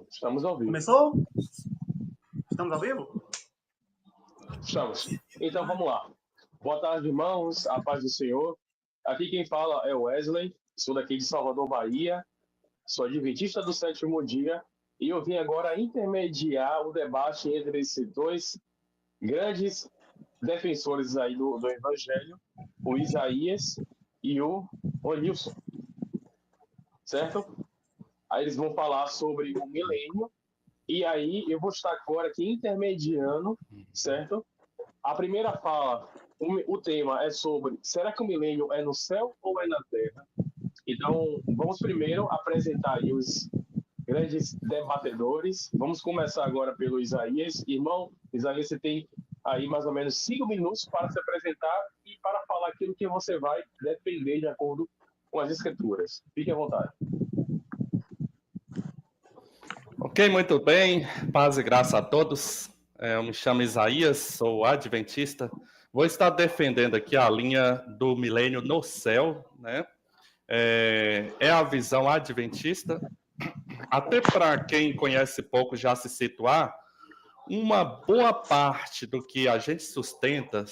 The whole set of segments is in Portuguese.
Estamos ao vivo. Começou? Estamos ao vivo? Estamos. Então vamos lá. Boa tarde, irmãos. A paz do Senhor. Aqui quem fala é o Wesley. Sou daqui de Salvador, Bahia. Sou adventista do sétimo dia. E eu vim agora intermediar o debate entre esses dois grandes defensores aí do Evangelho, o Isaías e o Onilson. Certo? Aí eles vão falar sobre o milênio. E aí eu vou estar agora aqui intermediando, certo? A primeira fala, o tema é sobre, será que o milênio é no céu ou é na terra? Então, vamos primeiro apresentar aí os grandes debatedores. Vamos começar agora pelo Isaías. Irmão, Isaías, você tem aí mais ou menos 5 minutos para se apresentar e para falar aquilo que você vai defender de acordo com as escrituras. Fique à vontade. Ok, muito bem. Paz e graça a todos. Eu me chamo Isaías, sou adventista. Vou estar defendendo aqui a linha do milênio no céu, né? É a visão adventista. Até para quem conhece pouco já se situar, uma boa parte do que a gente sustenta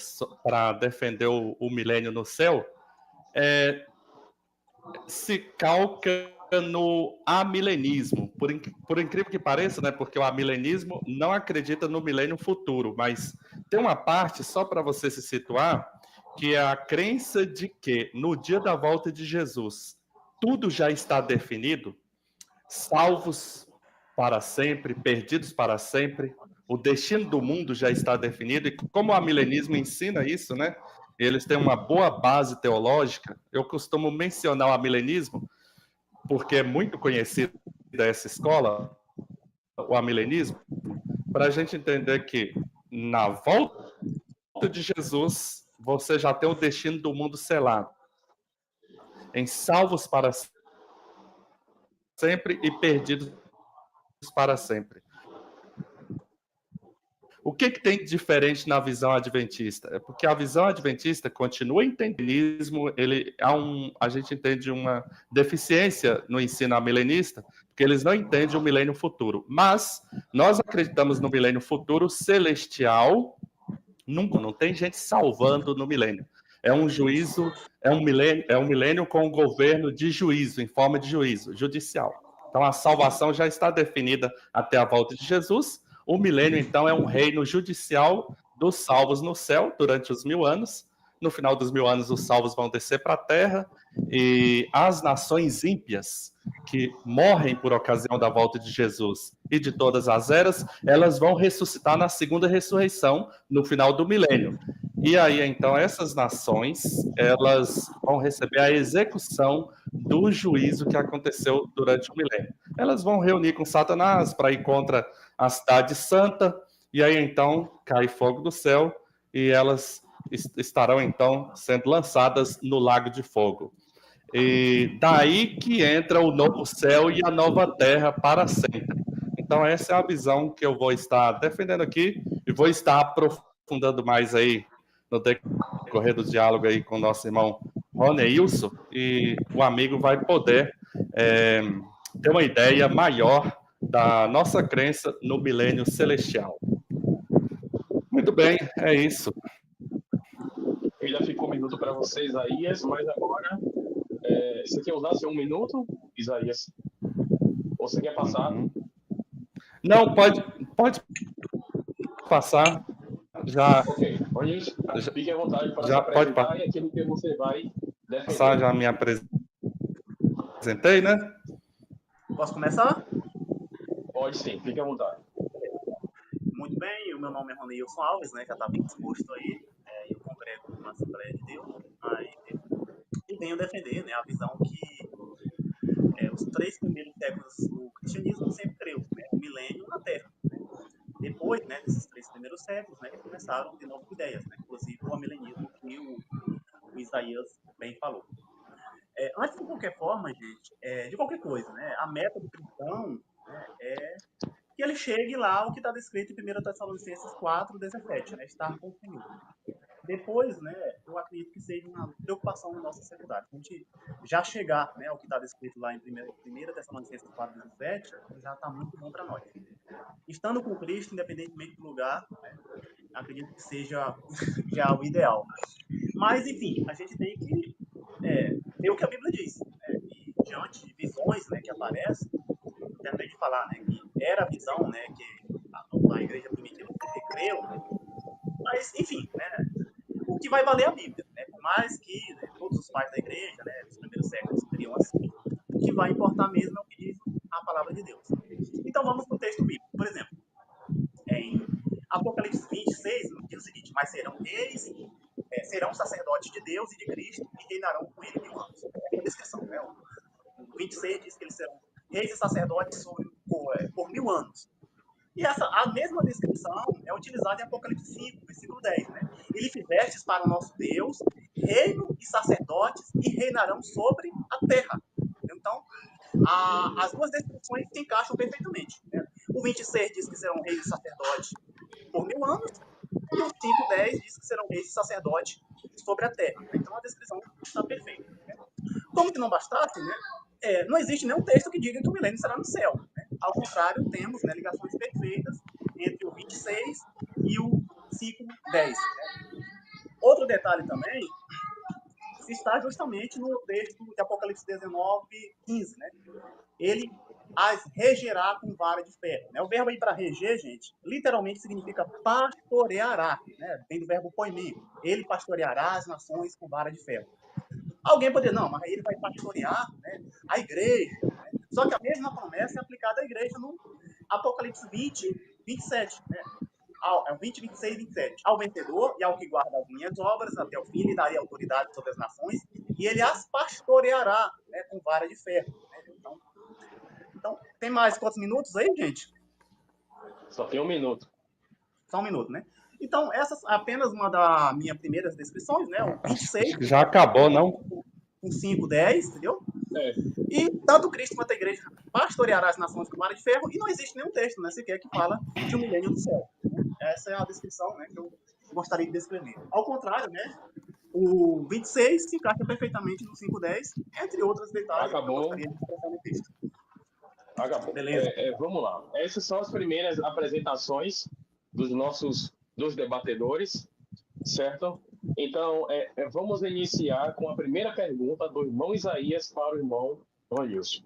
para defender o milênio no céu se calca no amilenismo, por incrível que pareça, né? Porque o amilenismo não acredita no milênio futuro, mas tem uma parte, só para você se situar, que é a crença de que no dia da volta de Jesus, tudo já está definido, salvos para sempre, perdidos para sempre, o destino do mundo já está definido, e como o amilenismo ensina isso, né? Eles têm uma boa base teológica. Eu costumo mencionar o amilenismo porque é muito conhecida essa escola, o amilenismo, para a gente entender que na volta de Jesus, você já tem o destino do mundo selado, em salvos para sempre e perdidos para sempre. O que tem de diferente na visão adventista? É porque a visão adventista continua entendinismo, a gente entende uma deficiência no ensino amilenista, porque eles não entendem o milênio futuro. Mas nós acreditamos no milênio futuro celestial, não tem gente salvando no milênio. É um juízo, é um milênio com um governo de juízo, em forma de juízo, judicial. Então a salvação já está definida até a volta de Jesus. O milênio, então, é um reino judicial dos salvos no céu durante os 1000 anos. No final dos 1000 anos, os salvos vão descer para a terra e as nações ímpias que morrem por ocasião da volta de Jesus e de todas as eras, elas vão ressuscitar na segunda ressurreição no final do milênio. E aí, então, essas nações, elas vão receber a execução do juízo que aconteceu durante o milênio. Elas vão reunir com Satanás para ir contra a cidade santa, e aí então cai fogo do céu e elas estarão então sendo lançadas no lago de fogo. E daí que entra o novo céu e a nova terra para sempre. Então essa é a visão que eu vou estar defendendo aqui e vou estar aprofundando mais aí no decorrer do diálogo aí com o nosso irmão Roneilson, e o amigo vai poder ter uma ideia maior da nossa crença no milênio celestial. Muito bem, é isso. Ainda ficou um minuto para você, Isaías, mas agora você quer usar seu 1 minuto, Isaías? Ou você quer passar? Não, pode passar. Já. Ok, fique à vontade para se já apresentar pode e aquilo que você vai defender. passar, já me apresentei, né? Posso começar? Pode sim, fique à vontade. Muito bem, o meu nome é Roneilson Alves, né? Já está bem exposto aí. Eu congrego na Assembleia de Deus, e venho defender, né, a visão que os 3 primeiros séculos do cristianismo sempre creu, né? O milênio na Terra. Né? Depois, né, desses 3 primeiros séculos, né, começaram de novas ideias, né? Inclusive o amilenismo que o Isaías bem falou. Antes de qualquer forma, gente, de qualquer coisa, né, a meta do cristão, né, é que ele chegue lá ao que está descrito em 1 Tessalonicenses 4:17, né, estar com o Senhor. depois, né, eu acredito que seja uma preocupação da nossa sociedade. A gente já chegar, né, ao que está descrito lá em 1 Tessalonicenses 4:17, já está muito bom para nós. Estando com Cristo, independentemente do lugar, né, acredito que seja já o ideal. Mas, enfim, a gente tem que ver o que a Bíblia diz. Né, e diante de visões, né, que aparecem, terminei de falar, né, que era a visão, né, que a igreja primitiva creu, mas, enfim, né, o que vai valer é a Bíblia, né? Por mais que, né, todos os pais da igreja, né, dos primeiros séculos criam assim, o que vai importar mesmo é o que diz a palavra de Deus. Então vamos para o texto bíblico. Por exemplo, em Apocalipse 26, diz o seguinte: mas serão reis, serão sacerdotes de Deus e de Cristo e reinarão com ele 1000 anos. É a descrição, né? O 26 diz que eles serão reis e sacerdotes por 1000 anos. E a mesma descrição é utilizada em Apocalipse 5, versículo 10. Né? Ele fizestes para o nosso Deus reino e sacerdotes e reinarão sobre a terra. Então, as duas descrições se encaixam perfeitamente. Né? O 26 diz que serão reis e sacerdotes por 1000 anos, e o 5:10 diz que serão reis e sacerdotes sobre a terra. Então, a descrição está perfeita. Né? Como que não bastasse, né? Não existe nenhum texto que diga que o milênio será no céu. Né? Ao contrário, temos, né, ligações perfeitas entre o 26 e o 5:10. Né? Outro detalhe também se está justamente no texto de Apocalipse 19:15. Né? Ele as regerá com vara de ferro. Né? O verbo aí para reger, gente, literalmente significa pastoreará. Né? Vem do verbo poimê. Ele pastoreará as nações com vara de ferro. Alguém poderia, não, mas aí ele vai pastorear, né, a igreja. Né? Só que a mesma promessa é aplicada à igreja no Apocalipse 20:27. Né? 20, 26 e 27. Ao vencedor e ao que guarda as minhas obras, até o fim lhe daria autoridade sobre as nações, e ele as pastoreará, né, com vara de ferro. Né? Então, tem mais quantos minutos aí, gente? Só tem 1 minuto. Só 1 minuto, né? Então, essa é apenas uma das minhas primeiras descrições, né? O 26. Já acabou, não? Com 5:10, entendeu? É. E tanto Cristo quanto a igreja pastoreará as nações com vara de ferro, e não existe nenhum texto, né, sequer que fala de um milênio do céu. Essa é a descrição, né, que eu gostaria de descrever. Ao contrário, né, o 26 se encaixa perfeitamente no 5:10, entre outros detalhes. Acabou. Que eu gostaria de colocar no texto. Acabou. Beleza. Vamos lá. Essas são as primeiras apresentações dos debatedores, certo? Então, vamos iniciar com a primeira pergunta do irmão Isaías para o irmão Ronilson.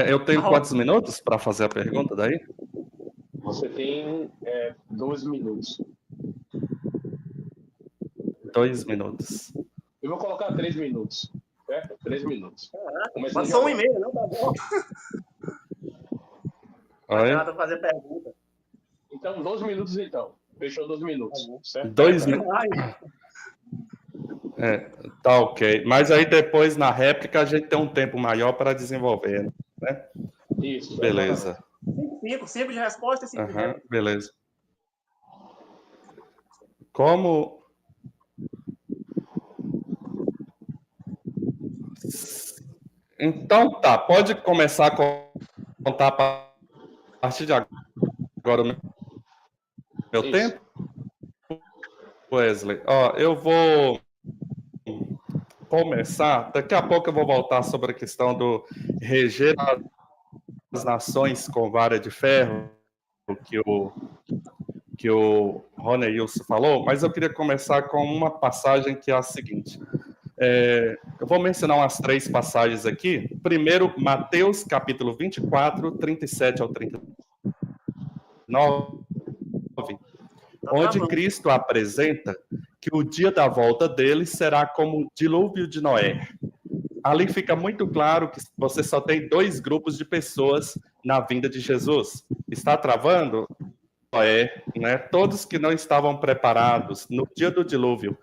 Eu tenho quantos minutos para fazer a pergunta daí? Você tem 2 minutos. 2 minutos. Eu vou colocar 3 minutos, certo? 3 minutos. Mas só 1,5, não tá bom? Não nada fazer pergunta. Então, 12 minutos então. Fechou 12 minutos, certo? 2 minutos. Tá ok. Mas aí depois, na réplica, a gente tem um tempo maior para desenvolver, né? Isso. Beleza. 5 de resposta e 5 de réplica. Beleza. Como... Então tá, pode começar a contar a partir de agora o meu tempo? Wesley, eu vou começar, daqui a pouco eu vou voltar sobre a questão do reger as nações com vara de ferro, que o Rony Wilson falou, mas eu queria começar com uma passagem que é a seguinte. Eu vou mencionar umas 3 passagens aqui. Primeiro, Mateus, capítulo 24, 37 ao 39, onde Cristo apresenta que o dia da volta dele será como o dilúvio de Noé. Ali fica muito claro que você só tem 2 grupos de pessoas na vinda de Jesus. Está travando? Noé, né? Todos que não estavam preparados no dia do dilúvio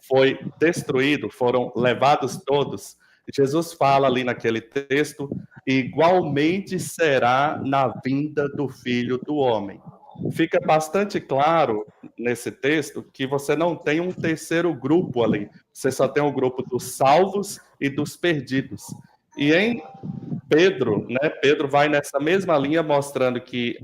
foi destruído, foram levados todos. Jesus fala ali naquele texto, igualmente será na vinda do Filho do Homem. Fica bastante claro nesse texto que você não tem um terceiro grupo ali, você só tem o grupo dos salvos e dos perdidos. E em Pedro, né, Pedro vai nessa mesma linha mostrando que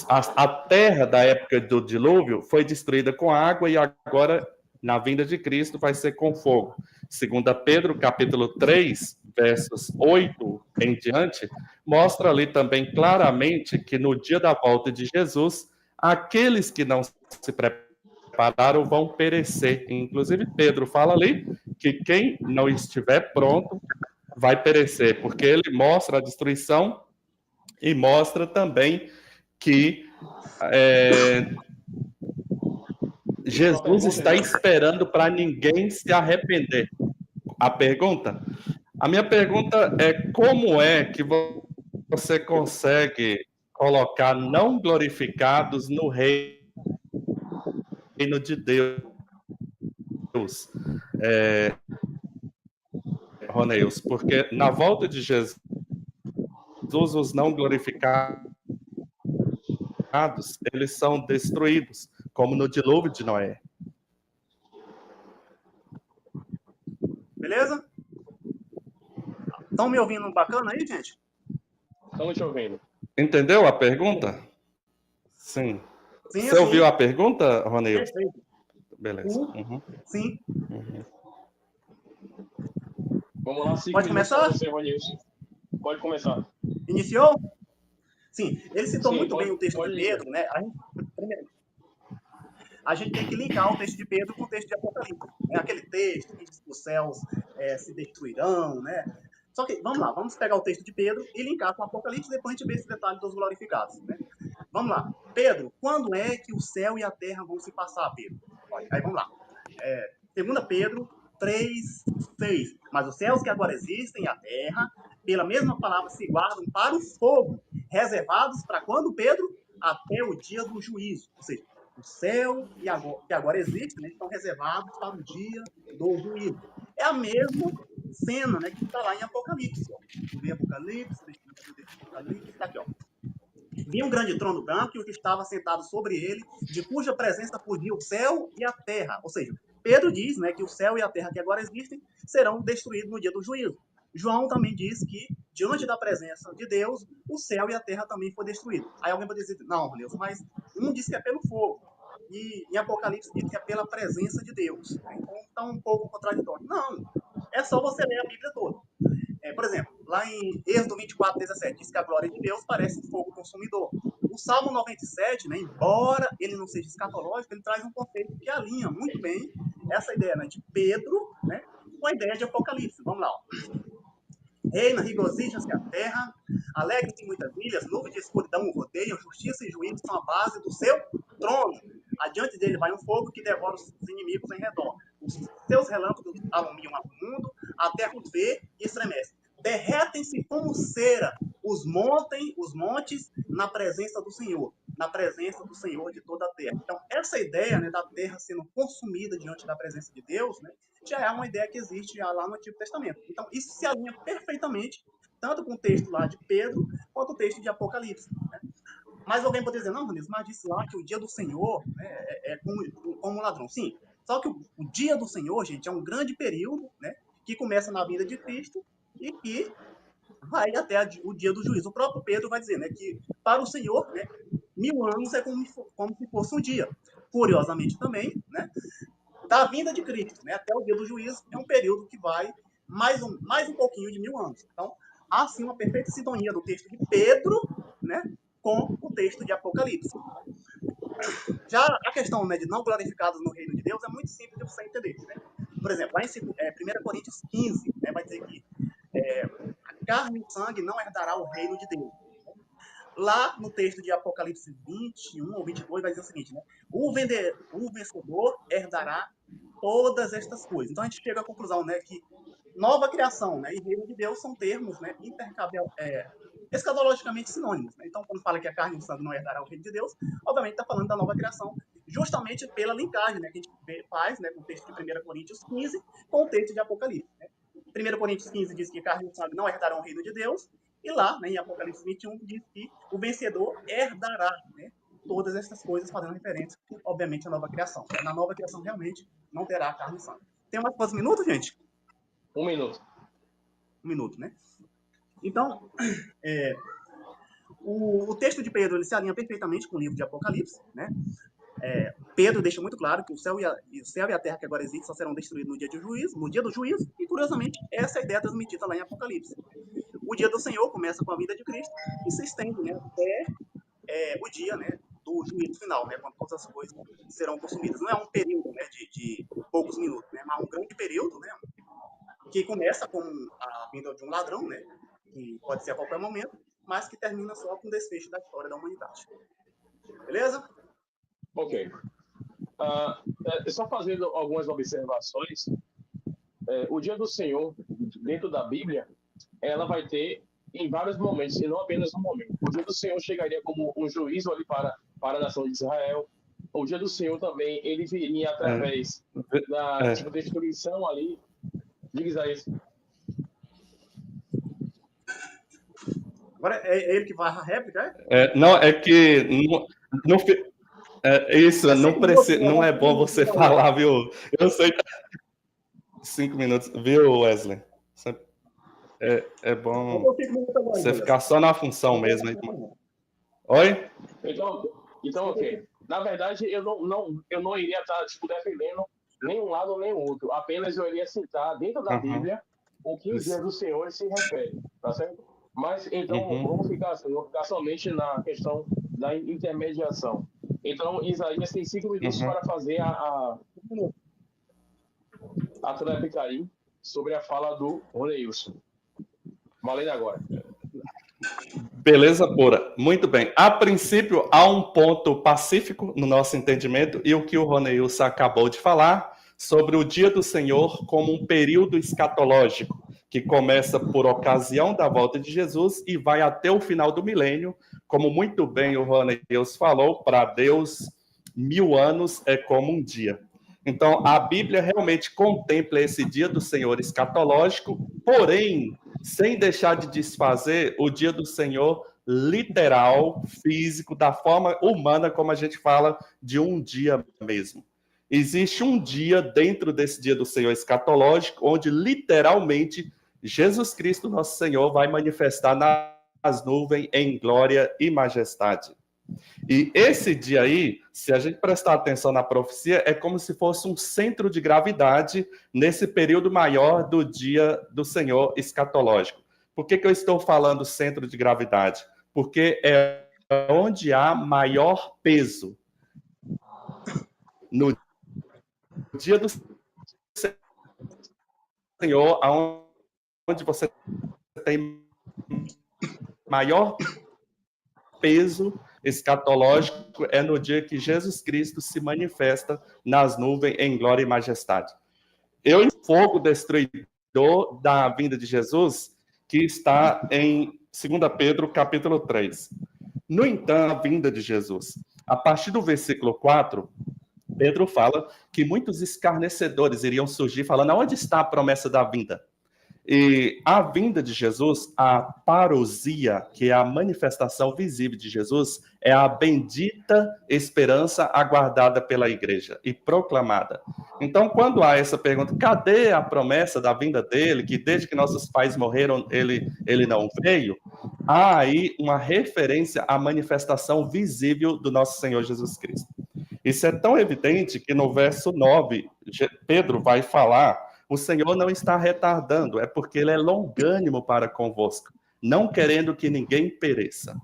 A terra da época do dilúvio foi destruída com água e agora, na vinda de Cristo, vai ser com fogo. Segundo Pedro, capítulo 3, versos 8 em diante, mostra ali também claramente que no dia da volta de Jesus, aqueles que não se prepararam vão perecer. Inclusive, Pedro fala ali que quem não estiver pronto vai perecer, porque ele mostra a destruição e mostra também que Jesus está esperando para ninguém se arrepender. A minha pergunta é como é que você consegue colocar não glorificados no reino de Deus, Roneus? Porque na volta de Jesus, os não glorificados, eles são destruídos, como no dilúvio de Noé. Beleza? Estão me ouvindo bacana aí, gente? Estamos te ouvindo. Entendeu a pergunta? Sim. Sim, Você ouviu a pergunta, Roneus? Perfeito. Beleza. Uhum. Sim. Uhum. Vamos lá, 5 Pode começar? Você, Ronilson. Pode começar. Iniciou? Sim. Ele citou Sim, muito pode- bem o texto pode de dizer. Pedro, né? A gente tem que linkar o texto de Pedro com o texto de Apocalipse. É aquele texto que diz que os céus se destruirão, né? Só que, vamos lá, vamos pegar o texto de Pedro e linkar com o Apocalipse, e depois a gente vê esse detalhe dos glorificados, né? Vamos lá. Pedro, quando é que o céu e a terra vão se passar, Pedro? Olha, aí vamos lá. 2 Pedro 3, 6. Mas os céus que agora existem e a terra, pela mesma palavra, se guardam para o fogo, reservados para quando, Pedro? Até o dia do juízo. Ou seja, o céu que agora existe, né, estão reservados para o dia do juízo. É a mesma cena, né, que está lá em Apocalipse. Ó. Vem Apocalipse, está aqui, ó. Vi um grande trono branco e o que estava sentado sobre ele, de cuja presença fugia o céu e a terra. Ou seja, Pedro diz, né, que o céu e a terra que agora existem serão destruídos no dia do juízo. João também diz que, diante da presença de Deus, o céu e a terra também foi destruído. Aí alguém pode dizer, não, Deus, mas um diz que é pelo fogo, e em Apocalipse diz que é pela presença de Deus. Então está um pouco contraditório. Não, é só você ler a Bíblia toda. Por exemplo, lá em Êxodo 24, 17, diz que a glória de Deus parece um fogo consumidor. O Salmo 97, né, embora ele não seja escatológico, ele traz um conceito que alinha muito bem essa ideia, né, de Pedro, né, com a ideia de Apocalipse. Vamos lá. Ó. Reina, regozija-se a terra, alegre-se muitas ilhas, nuvens de escuridão o rodeiam, justiça e juízo são a base do seu trono. Adiante dele vai um fogo que devora os inimigos em redor. Os seus relâmpagos alumiam o mundo, a terra os vê e estremece. Derretem-se como cera os montes na presença do Senhor de toda a terra. Então, essa ideia, né, da terra sendo consumida diante da presença de Deus, né, já é uma ideia que existe já lá no Antigo Testamento. Então, isso se alinha perfeitamente, tanto com o texto lá de Pedro, quanto o texto de Apocalipse. Né? Mas alguém pode dizer, não, Raniz, mas disse lá que o dia do Senhor, né, é como um ladrão. Sim, só que o dia do Senhor, gente, é um grande período, né, que começa na vida de Cristo e que vai até o dia do juízo. O próprio Pedro vai dizer, né, que para o Senhor, né, 1000 anos é como se fosse um dia. Curiosamente também, né, da vinda de Cristo, né, até o dia do juízo, é um período que vai mais um pouquinho de 1000 anos. Então, há sim uma perfeita sintonia do texto de Pedro, né, com o texto de Apocalipse. Já a questão, né, de não glorificados no reino de Deus é muito simples de você entender. Né? Por exemplo, lá em 1 Coríntios 15, né, vai dizer que a carne e o sangue não herdará o reino de Deus. Lá no texto de Apocalipse 21 ou 22 vai dizer o seguinte, né? O vencedor herdará todas estas coisas. Então a gente chega à conclusão, né, que nova criação, né, e reino de Deus são termos, né, escatologicamente sinônimos. Né? Então, quando fala que a carne e o sangue não herdará o reino de Deus, obviamente está falando da nova criação, justamente pela linkagem, né, que a gente faz, né, com o texto de 1 Coríntios 15 com o texto de Apocalipse. Né? 1 Coríntios 15 diz que carne e sangue não herdarão o reino de Deus, e lá, né, em Apocalipse 21, diz que o vencedor herdará, né, todas essas coisas, fazendo referência, obviamente, à nova criação. Na nova criação, realmente, não terá carne e sangue. Tem mais quantos minutos, gente? 1 minuto. 1 minuto, né? Então, O texto de Pedro ele se alinha perfeitamente com o livro de Apocalipse, né? Pedro deixa muito claro que o céu e a terra que agora existem só serão destruídos no dia do juízo, e curiosamente essa é a ideia transmitida lá em Apocalipse. O dia do Senhor começa com a vinda de Cristo e se estende, né, até o dia, né, do juízo final, né, quando todas as coisas serão consumidas. Não é um período, né, de poucos minutos, né, mas um grande período, né, que começa com a vinda de um ladrão, né, que pode ser a qualquer momento, mas que termina só com o desfecho da história da humanidade. Beleza? Ok. Só fazendo algumas observações, o dia do Senhor, dentro da Bíblia, ela vai ter em vários momentos, e não apenas um momento. O dia do Senhor chegaria como um juízo ali para a nação de Israel. O dia do Senhor também, ele viria através da destruição ali. Diz a isso. Agora é ele que vai a réplica, Não, é que... Isso, não é bom você falar, viu? Eu sei... 5 minutos, viu, Wesley? É bom você ficar só na função mesmo. Oi? Então, ok. Na verdade, eu não iria estar defendendo nem um lado nem o outro. Apenas eu iria citar dentro da Bíblia o que o dia do Senhor se refere, tá certo? Mas então vamos ficar somente na questão da intermediação. Então, Isaías tem 5 minutos para fazer a tréplica aí sobre a fala do Roneilson. Valendo agora. Beleza pura. Muito bem. A princípio, há um ponto pacífico no nosso entendimento e o que o Roneilson acabou de falar sobre o dia do Senhor como um período escatológico que começa por ocasião da volta de Jesus e vai até o final do milênio. Como muito bem o Roneilson falou, para Deus, 1000 anos é como um dia. Então, a Bíblia realmente contempla esse dia do Senhor escatológico, porém, sem deixar de desfazer o dia do Senhor literal, físico, da forma humana, como a gente fala, de um dia mesmo. Existe um dia dentro desse dia do Senhor escatológico, onde literalmente Jesus Cristo, nosso Senhor, vai manifestar nas nuvens em glória e majestade. E esse dia aí, se a gente prestar atenção na profecia, é como se fosse um centro de gravidade nesse período maior do dia do Senhor escatológico. Por que eu estou falando centro de gravidade? Porque é onde há maior peso. No dia do Senhor, onde você tem maior peso escatológico, é no dia que Jesus Cristo se manifesta nas nuvens em glória e majestade. Eu o fogo destruidor da vinda de Jesus, que está em 2 Pedro, capítulo 3. No entanto, a vinda de Jesus. A partir do versículo 4, Pedro fala que muitos escarnecedores iriam surgir falando: onde está a promessa da vinda? E a vinda de Jesus, a parousia, que é a manifestação visível de Jesus, é a bendita esperança aguardada pela igreja e proclamada. Então, quando há essa pergunta, cadê a promessa da vinda dele, que desde que nossos pais morreram, ele não veio? Há aí uma referência à manifestação visível do nosso Senhor Jesus Cristo. Isso é tão evidente que no verso 9, Pedro vai falar: o Senhor não está retardando, é porque ele é longânimo para convosco, não querendo que ninguém pereça.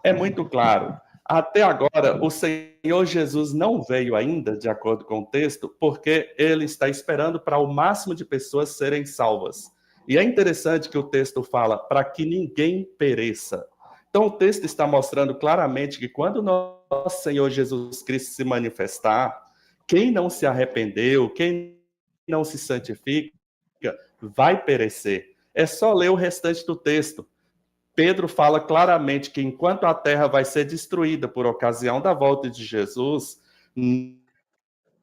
É muito claro. Até agora, o Senhor Jesus não veio ainda, de acordo com o texto, porque ele está esperando para o máximo de pessoas serem salvas. E é interessante que o texto fala, para que ninguém pereça. Então, o texto está mostrando claramente que quando nosso Senhor Jesus Cristo se manifestar, quem não se arrependeu, quem não se santifica, vai perecer. É só ler o restante do texto. Pedro fala claramente que enquanto a terra vai ser destruída por ocasião da volta de Jesus,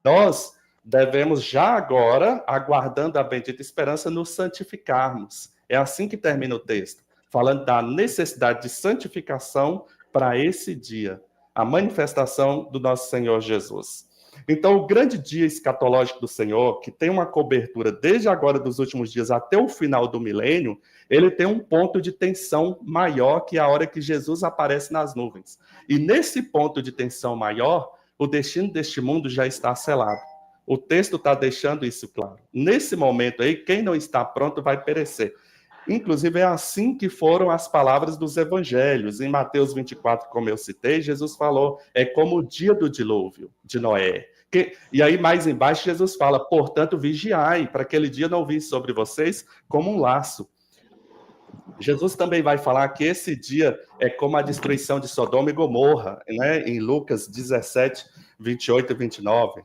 nós devemos já agora, aguardando a bendita esperança, nos santificarmos. É assim que termina o texto, falando da necessidade de santificação para esse dia, a manifestação do nosso Senhor Jesus. Então, o grande dia escatológico do Senhor, que tem uma cobertura desde agora dos últimos dias até o final do milênio, ele tem um ponto de tensão maior que a hora que Jesus aparece nas nuvens. E nesse ponto de tensão maior, o destino deste mundo já está selado. O texto está deixando isso claro. Nesse momento aí, quem não está pronto vai perecer. Inclusive, é assim que foram as palavras dos evangelhos. Em Mateus 24, como eu citei, Jesus falou, é como o dia do dilúvio de Noé. E aí, mais embaixo, Jesus fala, portanto, vigiai, para aquele dia não vir sobre vocês como um laço. Jesus também vai falar que esse dia é como a destruição de Sodoma e Gomorra, né? Em Lucas 17, 28 e 29.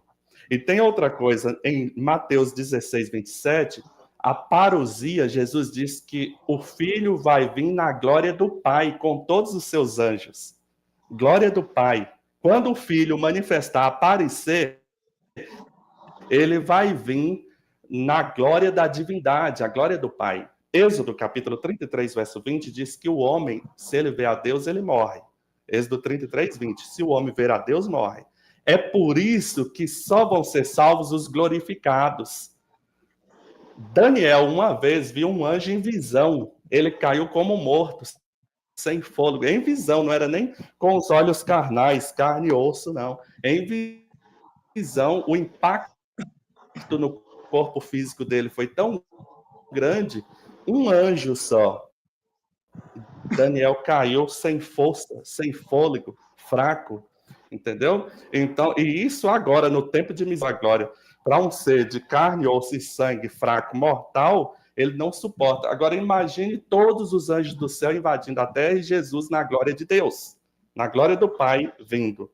E tem outra coisa, em Mateus 16, 27, a parousia, Jesus diz que o Filho vai vir na glória do Pai, com todos os seus anjos. Glória do Pai. Quando o Filho manifestar, aparecer, ele vai vir na glória da divindade, a glória do Pai. Êxodo, capítulo 33, verso 20, diz que o homem, se ele vê a Deus, ele morre. Êxodo 33, 20. Se o homem ver a Deus, morre. É por isso que só vão ser salvos os glorificados. Daniel, uma vez, viu um anjo em visão. Ele caiu como morto, sem fôlego. Em visão, não era nem com os olhos carnais, carne e osso, não. Em visão, o impacto no corpo físico dele foi tão grande, um anjo só. Daniel caiu sem força, sem fôlego, fraco, entendeu? Então, e isso agora, no tempo de misericórdia, para um ser de carne, osso e sangue fraco, mortal, ele não suporta. Agora, imagine todos os anjos do céu invadindo a terra e Jesus na glória de Deus, na glória do Pai vindo.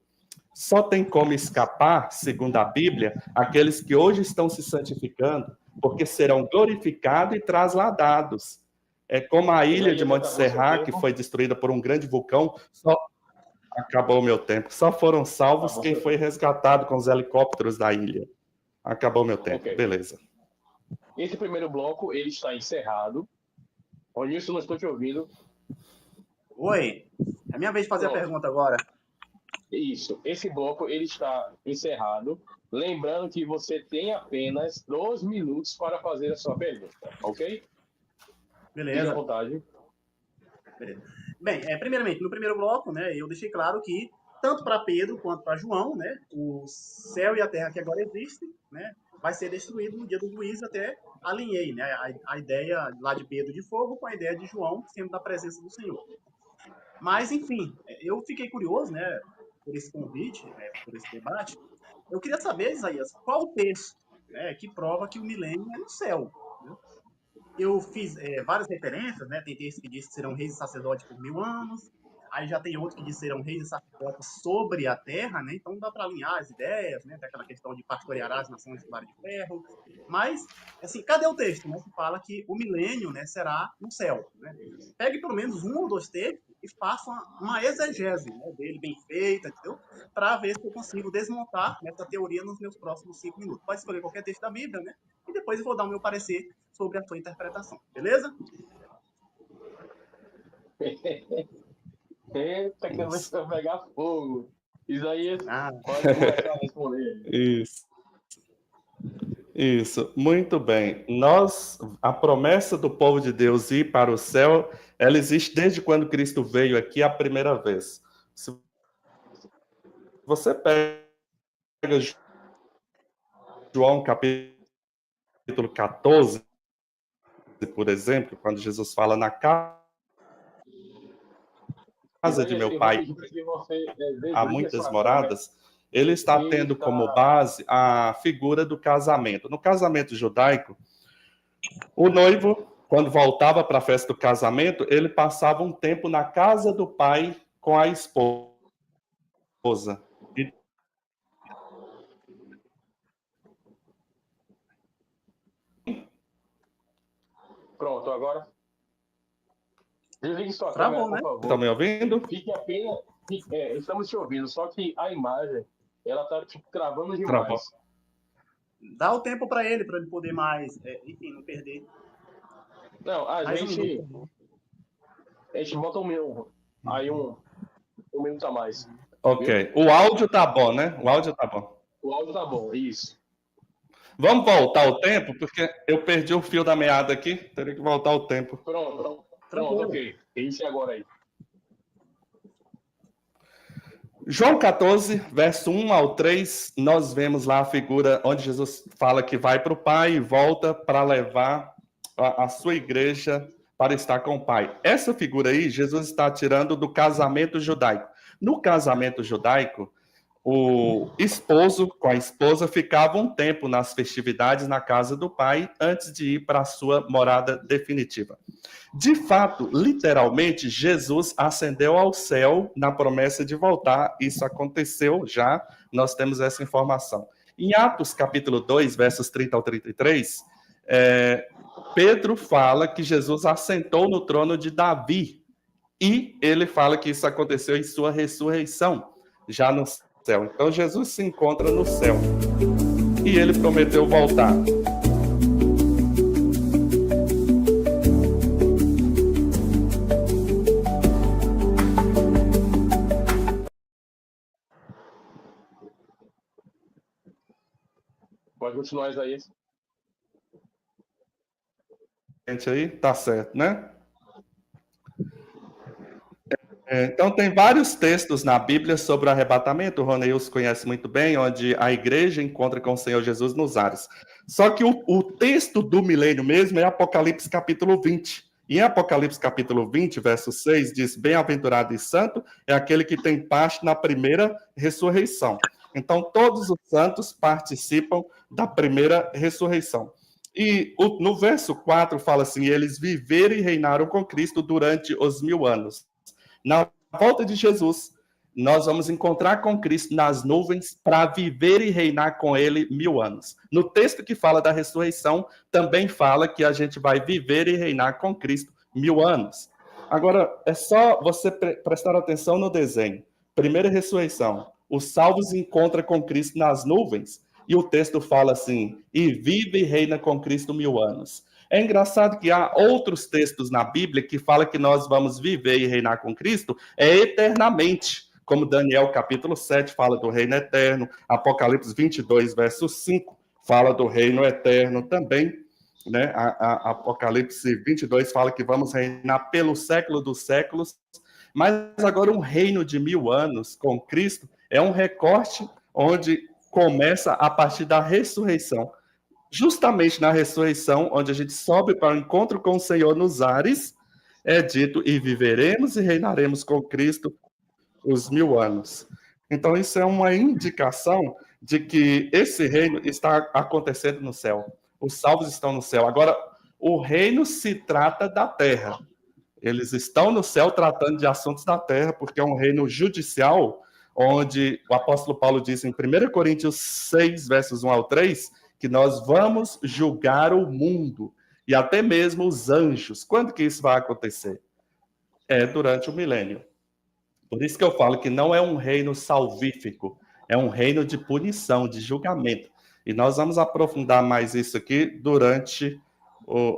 Só tem como escapar, segundo a Bíblia, aqueles que hoje estão se santificando, porque serão glorificados e trasladados. É como a ilha de Monte Serra, que foi destruída por um grande vulcão, só acabou o meu tempo. Só foram salvos quem foi resgatado com os helicópteros da ilha. Acabou o meu tempo, okay. Beleza. Esse primeiro bloco, ele está encerrado. Ô, Nilson, não estou te ouvindo. Oi, é minha vez de fazer a pergunta agora. Isso, esse bloco, ele está encerrado. Lembrando que você tem apenas 2 minutos para fazer a sua pergunta, ok? Beleza. Fique à vontade. Beleza. Bem, primeiramente, no primeiro bloco, né, eu deixei claro que, tanto para Pedro quanto para João, né, o céu e a terra que agora existem, né, vai ser destruído no dia do juízo, até alinhei, né, a ideia lá de Pedro de fogo com a ideia de João sendo da presença do Senhor. Mas, enfim, eu fiquei curioso, né, por esse convite, né, por esse debate. Eu queria saber, Isaías, qual o texto, né, que prova que o milênio é no céu, né? Eu fiz várias referências, né? Tem texto que diz que serão reis e sacerdotes por 1000 anos, aí já tem outro que diz que serão reis e sacerdotes sobre a terra, né? Então dá para alinhar as ideias, né? Tem aquela questão de pastorear as nações de vara de ferro, mas, assim, cadê o texto, né? Que fala que o milênio, né, será no céu, né? Pegue pelo menos 1 ou 2 textos e faça uma exegese, né, dele bem feita, entendeu? Para ver se eu consigo desmontar essa teoria nos meus próximos 5 minutos. Pode escolher qualquer texto da Bíblia, né? E depois eu vou dar o meu parecer sobre a sua interpretação, beleza? Eita, que vai pegar fogo. Isaías, pode começar a responder. Isso, muito bem. A promessa do povo de Deus ir para o céu, ela existe desde quando Cristo veio aqui a primeira vez. Se você pega João capítulo 14, por exemplo, quando Jesus fala na casa de meu pai há muitas moradas, ele está tendo como base a figura do casamento. No casamento judaico, o noivo, quando voltava para a festa do casamento, ele passava um tempo na casa do pai com a esposa. Pronto, agora. Desligue sua câmera, por favor. Estão me ouvindo? Fique apenas. Estamos te ouvindo, só que a imagem, ela está travando demais. Dá o tempo para ele poder mais, enfim, não perder. Não, a gente bota 1 minuto. Aí um minuto a mais. Ok. O áudio tá bom, né? O áudio tá bom. O áudio tá bom, isso. Vamos voltar ao tempo, porque eu perdi o fio da meada aqui. Teria que voltar ao tempo. Pronto, Tranquilo. ok. Inicia agora aí. João 14, verso 1 ao 3, nós vemos lá a figura onde Jesus fala que vai para o Pai e volta para levar a sua igreja para estar com o Pai. Essa figura aí, Jesus está tirando do casamento judaico. No casamento judaico, o esposo com a esposa ficava um tempo nas festividades na casa do pai antes de ir para a sua morada definitiva. De fato, literalmente, Jesus ascendeu ao céu na promessa de voltar. Isso aconteceu já, nós temos essa informação. Em Atos capítulo 2, versos 30 ao 33, Pedro fala que Jesus assentou no trono de Davi. E ele fala que isso aconteceu em sua ressurreição, já no céu. Então Jesus se encontra no céu. E ele prometeu voltar. Pode continuar, Isaías. Gente aí, tá certo, né? Então, tem vários textos na Bíblia sobre o arrebatamento, o Roneils conhece muito bem, onde a igreja encontra com o Senhor Jesus nos ares. Só que o texto do milênio mesmo é Apocalipse capítulo 20. E em Apocalipse capítulo 20, verso 6, diz: bem-aventurado e santo é aquele que tem parte na primeira ressurreição. Então, todos os santos participam da primeira ressurreição. E no verso 4 fala assim: eles viveram e reinaram com Cristo durante os 1000 anos. Na volta de Jesus, nós vamos encontrar com Cristo nas nuvens para viver e reinar com Ele 1000 anos. No texto que fala da ressurreição, também fala que a gente vai viver e reinar com Cristo 1000 anos. Agora, é só você prestar atenção no desenho. Primeira ressurreição, os salvos encontram com Cristo nas nuvens, e o texto fala assim: e vive e reina com Cristo 1000 anos. É engraçado que há outros textos na Bíblia que falam que nós vamos viver e reinar com Cristo eternamente, como Daniel capítulo 7 fala do reino eterno, Apocalipse 22, verso 5 fala do reino eterno também, né? A Apocalipse 22 fala que vamos reinar pelo século dos séculos, mas agora um reino de 1000 anos com Cristo é um recorte onde começa a partir da ressurreição. Justamente na ressurreição, onde a gente sobe para o encontro com o Senhor nos ares, é dito: e viveremos e reinaremos com Cristo os 1000 anos. Então, isso é uma indicação de que esse reino está acontecendo no céu. Os salvos estão no céu. Agora, o reino se trata da terra. Eles estão no céu tratando de assuntos da terra, porque é um reino judicial, onde o apóstolo Paulo diz em 1 Coríntios 6, versos 1 ao 3, que nós vamos julgar o mundo e até mesmo os anjos. Quando que isso vai acontecer? É durante o milênio. Por isso que eu falo que não é um reino salvífico, é um reino de punição, de julgamento. E nós vamos aprofundar mais isso aqui durante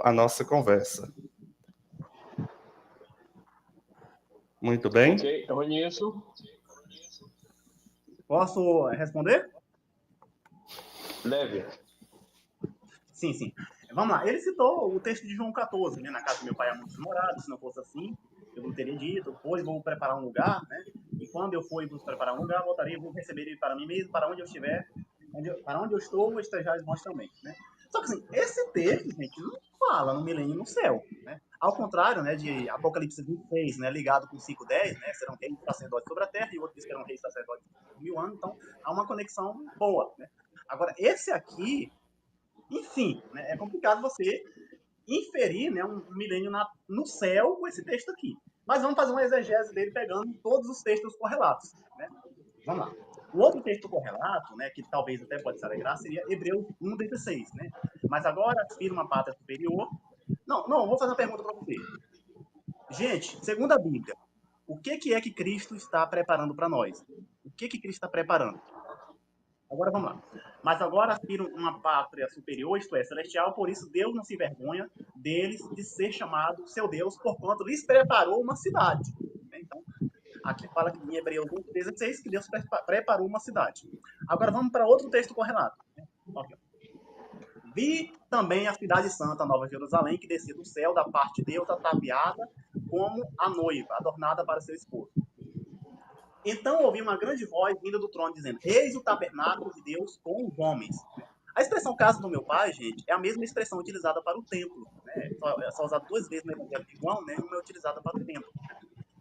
a nossa conversa. Muito bem. Ok, eu conheço. Posso responder? Deve. Sim, sim. Vamos lá. Ele citou o texto de João 14, né? Na casa do meu pai há muitos morados, se não fosse assim, eu não teria dito, pois vou preparar um lugar, né? E quando eu for e vos preparar um lugar, voltarei e vou receber ele para mim mesmo, para onde eu estiver, para onde eu estou, estejais vós também, né? Só que assim, esse texto, gente, não fala no milênio no céu, né? Ao contrário, né, de Apocalipse 26, né, ligado com 5:10, né, serão reis e sacerdotes sobre a terra, e outro diz que serão reis e sacerdotes por 1000 anos, então há uma conexão boa, né? Agora, esse aqui, enfim, né, é complicado você inferir, né, um milênio no céu com esse texto aqui. Mas vamos fazer uma exegese dele pegando todos os textos correlatos, né? Vamos lá. O outro texto correlato, né, que talvez até pode se alegrar, seria Hebreus 1:16, né? Mas agora aspira uma pátria superior. Não, vou fazer uma pergunta para você. Gente, segundo a Bíblia, o que é que Cristo está preparando para nós? O que Cristo está preparando? Agora vamos lá. Mas agora aspiram uma pátria superior, isto é, celestial, por isso Deus não se envergonha deles de ser chamado seu Deus, porquanto lhes preparou uma cidade. Então, aqui fala que em Hebreus 1:16 que Deus preparou uma cidade. Agora vamos para outro texto correlato. Okay. Vi também a cidade santa, Nova Jerusalém, que descia do céu da parte de Deus, ataviada como a noiva, adornada para seu esposo. Então ouvi uma grande voz vinda do trono, dizendo: eis o tabernáculo de Deus com os homens. A expressão casa do meu pai, gente, é a mesma expressão utilizada para o templo. Né? É só usada 2 vezes no Evangelho de João, né? Uma é utilizada para o templo.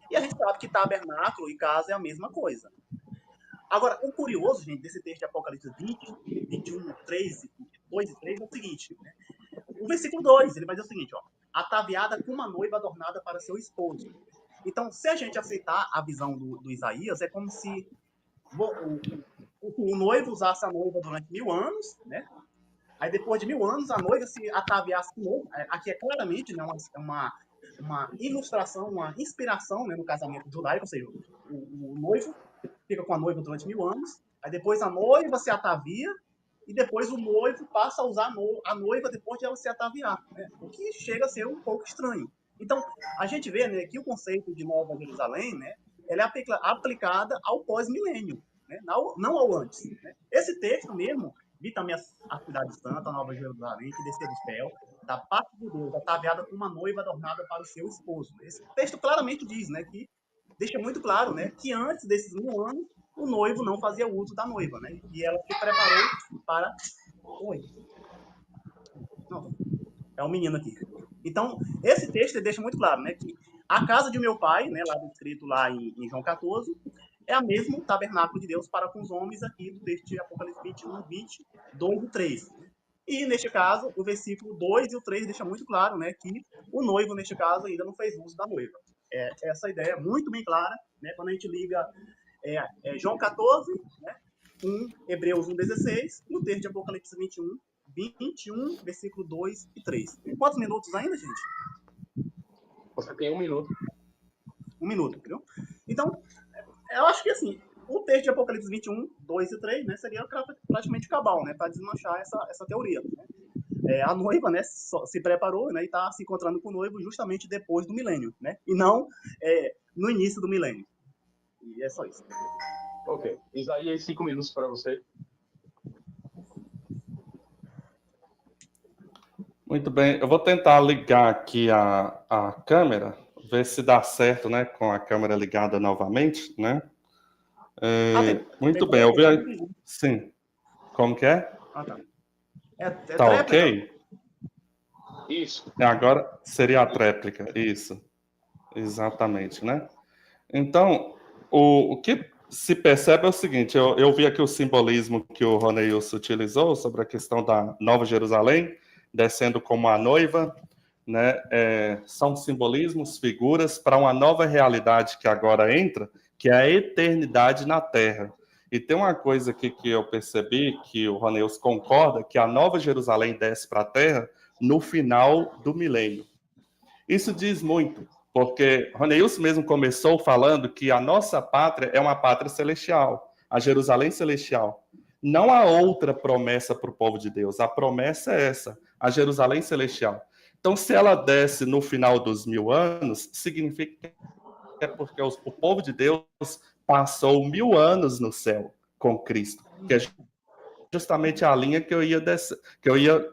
E a gente sabe que tabernáculo e casa é a mesma coisa. Agora, o curioso, gente, desse texto de Apocalipse 20, 21, 3, 2 e 3 é o seguinte. Né? O versículo 2, ele vai dizer o seguinte, ó. Ataviada com uma noiva adornada para seu esposo. Então, se a gente aceitar a visão do Isaías, é como se o noivo usasse a noiva durante 1000 anos, né? Aí, depois de 1000 anos, a noiva se ataviasse de novo. Aqui é claramente, né, uma ilustração, uma inspiração, né, no casamento judaico, ou seja, o noivo fica com a noiva durante 1000 anos, aí depois a noiva se atavia, e depois o noivo passa a usar a noiva depois de ela se ataviar, né? O que chega a ser um pouco estranho. Então, a gente vê, né, que o conceito de Nova Jerusalém, né, ela é aplicada ao pós-milênio, né, não ao antes. Né? Esse texto mesmo, vi também a cidade santa, a Nova Jerusalém, que descia do céu, da parte de Deus, ataviada com uma noiva adornada para o seu esposo. Esse texto claramente diz, né, que deixa muito claro, né, que antes desses 1000 anos, o noivo não fazia uso da noiva, né, e ela se preparou para... Oi. Não, é um menino aqui. Então, esse texto deixa muito claro, né, que a casa de meu pai, né, lá descrito lá em João 14, é a mesma tabernáculo de Deus para com os homens aqui do texto de Apocalipse 21, 20, 2 e 3. E, neste caso, o versículo 2 e o 3 deixa muito claro, né, que o noivo, neste caso, ainda não fez uso da noiva. Essa ideia é muito bem clara, né, quando a gente liga João 14, né, com Hebreus 1,16 e o texto de Apocalipse 21, versículo 2 e 3. Tem quantos minutos ainda, gente? Você tem 1 minuto. 1 minuto, entendeu? Então, eu acho que, assim, o texto de Apocalipse 21, 2 e 3, né, seria praticamente cabal, né, para desmanchar essa teoria. Né? A noiva, né, se preparou, né, e está se encontrando com o noivo justamente depois do milênio, né, e não no início do milênio. E é só isso. Ok. Isaías, 5 minutos para você. Muito bem. Eu vou tentar ligar aqui a câmera, ver se dá certo, né, com a câmera ligada novamente, né? Muito bem. Eu vi... Sim. Como que é? Ah, tá. Tá ok? Isso. Agora seria a tréplica. Isso. Exatamente, né? Então, o que se percebe é o seguinte, eu vi aqui o simbolismo que o Roneilson utilizou sobre a questão da Nova Jerusalém, descendo como a noiva, né? São simbolismos, figuras para uma nova realidade que agora entra, que é a eternidade na Terra. E tem uma coisa aqui que eu percebi, que o Roneilson concorda, que a Nova Jerusalém desce para a Terra no final do milênio. Isso diz muito, porque Roneilson mesmo começou falando que a nossa pátria é uma pátria celestial, a Jerusalém celestial. Não há outra promessa para o povo de Deus, a promessa é essa, a Jerusalém celestial. Então, se ela desce no final dos 1000 anos, significa que é porque o povo de Deus passou 1000 anos no céu com Cristo, que é justamente a linha que eu ia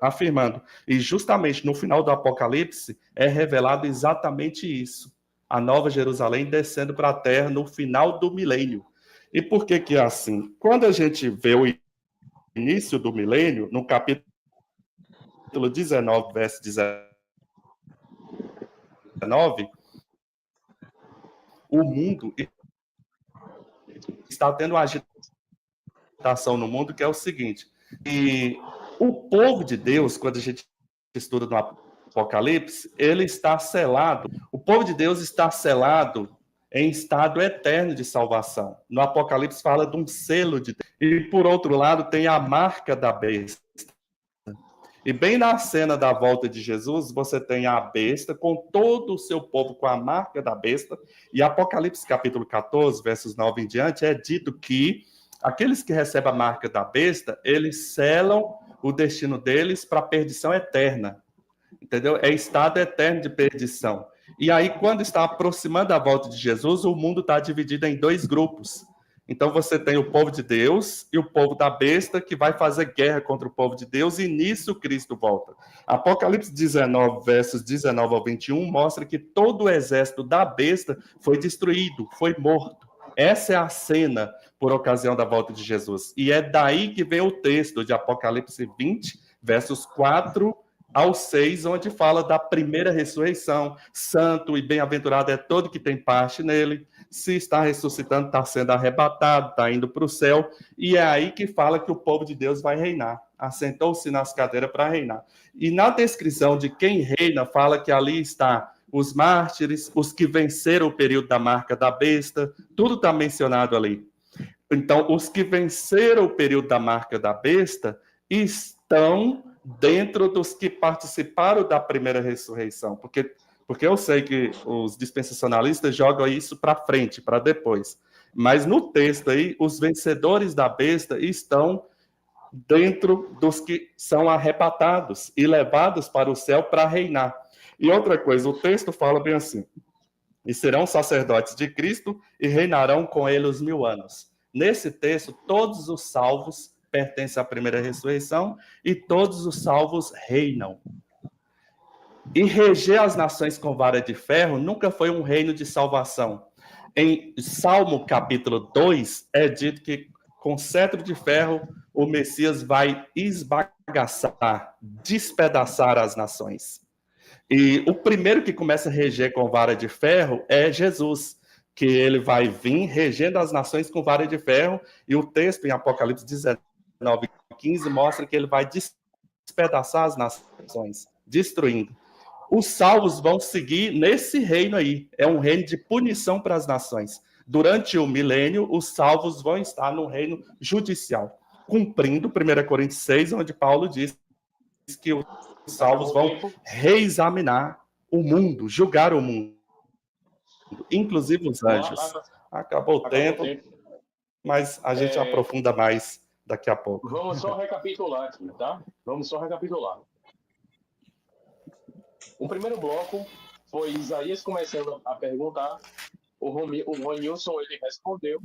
afirmando. E justamente no final do Apocalipse é revelado exatamente isso. A Nova Jerusalém descendo para a Terra no final do milênio. E por que é assim? Quando a gente vê o início do milênio, no capítulo 19, verso 19, o mundo está tendo uma agitação no mundo que é o seguinte, e o povo de Deus, quando a gente estuda no Apocalipse, ele está selado, o povo de Deus está selado em estado eterno de salvação. No Apocalipse fala de um selo de Deus. E, por outro lado, tem a marca da besta. E bem na cena da volta de Jesus, você tem a besta com todo o seu povo com a marca da besta. E Apocalipse capítulo 14, versos 9 em diante, é dito que aqueles que recebem a marca da besta, eles selam o destino deles para a perdição eterna. Entendeu? É estado eterno de perdição. E aí, quando está aproximando a volta de Jesus, o mundo está dividido em 2 grupos. Então você tem o povo de Deus e o povo da besta que vai fazer guerra contra o povo de Deus, e nisso Cristo volta. Apocalipse 19, versos 19 ao 21, mostra que todo o exército da besta foi destruído, foi morto. Essa é a cena por ocasião da volta de Jesus. E é daí que vem o texto de Apocalipse 20, versos 4 ao 6, onde fala da primeira ressurreição. Santo e bem-aventurado é todo que tem parte nele. Se está ressuscitando, está sendo arrebatado, está indo para o céu. E é aí que fala que o povo de Deus vai reinar. Assentou-se nas cadeiras para reinar. E na descrição de quem reina, fala que ali está os mártires, os que venceram o período da marca da besta, tudo está mencionado ali. Então, os que venceram o período da marca da besta estão dentro dos que participaram da primeira ressurreição, porque eu sei que os dispensacionalistas jogam isso para frente, para depois. Mas no texto aí, os vencedores da besta estão dentro dos que são arrebatados e levados para o céu para reinar. E outra coisa, o texto fala bem assim: e serão sacerdotes de Cristo e reinarão com ele os 1000 anos. Nesse texto, todos os salvos pertencem à primeira ressurreição e todos os salvos reinam. E reger as nações com vara de ferro nunca foi um reino de salvação. Em Salmo capítulo 2, é dito que com cetro de ferro o Messias vai esbagaçar, despedaçar as nações. E o primeiro que começa a reger com vara de ferro é Jesus, que ele vai vir regendo as nações com vara de ferro, e o texto em Apocalipse 19:15 mostra que ele vai despedaçar as nações, destruindo. Os salvos vão seguir nesse reino aí, é um reino de punição para as nações. Durante o milênio, os salvos vão estar no reino judicial, cumprindo 1 Coríntios 6, onde Paulo diz que os salvos vão reexaminar o mundo, julgar o mundo, inclusive os anjos. Acabou o tempo, mas a gente aprofunda mais daqui a pouco. Vamos só recapitular aqui, tá? Vamos só recapitular. O primeiro bloco foi Isaías começando a perguntar, o Ronilson ele respondeu,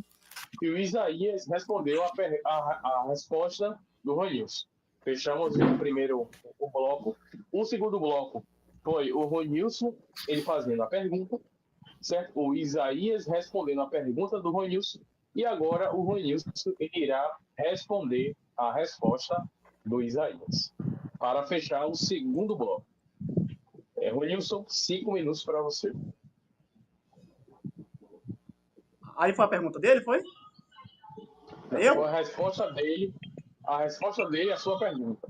e o Isaías respondeu a resposta do Ronilson. Fechamos o primeiro bloco. O segundo bloco foi o Ronilson, ele fazendo a pergunta, certo? O Isaías respondendo a pergunta do Ronilson, e agora o Ronilson irá responder a resposta do Isaías, para fechar o segundo bloco. Ronilson, 5 minutos para você. Aí foi a pergunta dele, foi? Foi a resposta dele, a sua pergunta.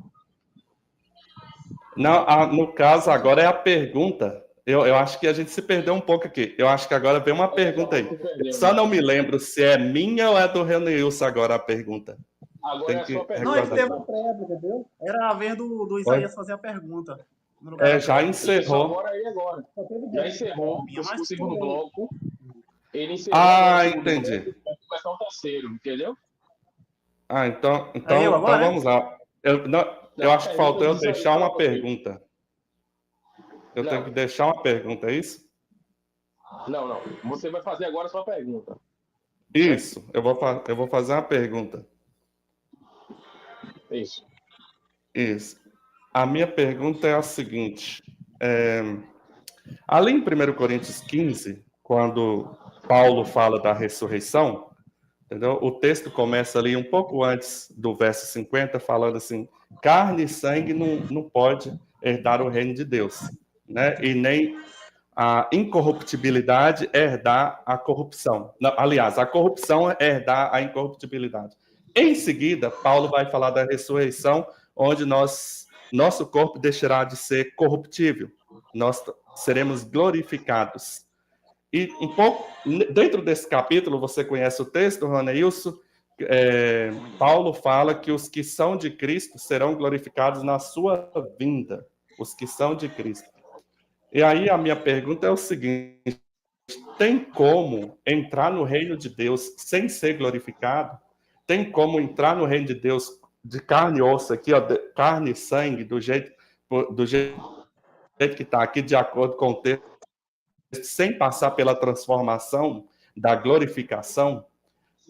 Não, no caso, agora é a pergunta. Eu acho que a gente se perdeu um pouco aqui. Eu acho que agora vem uma pergunta aí. Eu só não me lembro se é minha ou é do Renilson agora a pergunta. Agora é a sua pergunta. Não, ele teve uma prévia, entendeu? Era a vez do Isaías fazer a pergunta. Já encerrou. Agora. Já encerrou o segundo bloco. Ele encerrou entendi. Vai começar o terceiro, entendeu? Então vamos lá. Eu acho que faltou eu deixar uma pergunta. Eu tenho que deixar uma pergunta, é isso? Não. Você vai fazer agora a sua pergunta. Isso, eu vou fazer uma pergunta. Isso. A minha pergunta é a seguinte. Ali em 1 Coríntios 15, quando Paulo fala da ressurreição, entendeu? O texto começa ali um pouco antes do verso 50, falando assim: carne e sangue não pode herdar o reino de Deus, né? E nem a incorruptibilidade herdar a corrupção. Não, aliás, a corrupção é herdar a incorruptibilidade. Em seguida, Paulo vai falar da ressurreição, onde nosso corpo deixará de ser corruptível. Nós seremos glorificados. E um pouco, dentro desse capítulo, você conhece o texto, Ronilson, Paulo fala que os que são de Cristo serão glorificados na sua vinda. Os que são de Cristo. E aí a minha pergunta é o seguinte: tem como entrar no reino de Deus sem ser glorificado? Tem como entrar no reino de Deus de carne e osso aqui, ó, carne e sangue, do jeito que está aqui, de acordo com o texto, sem passar pela transformação da glorificação?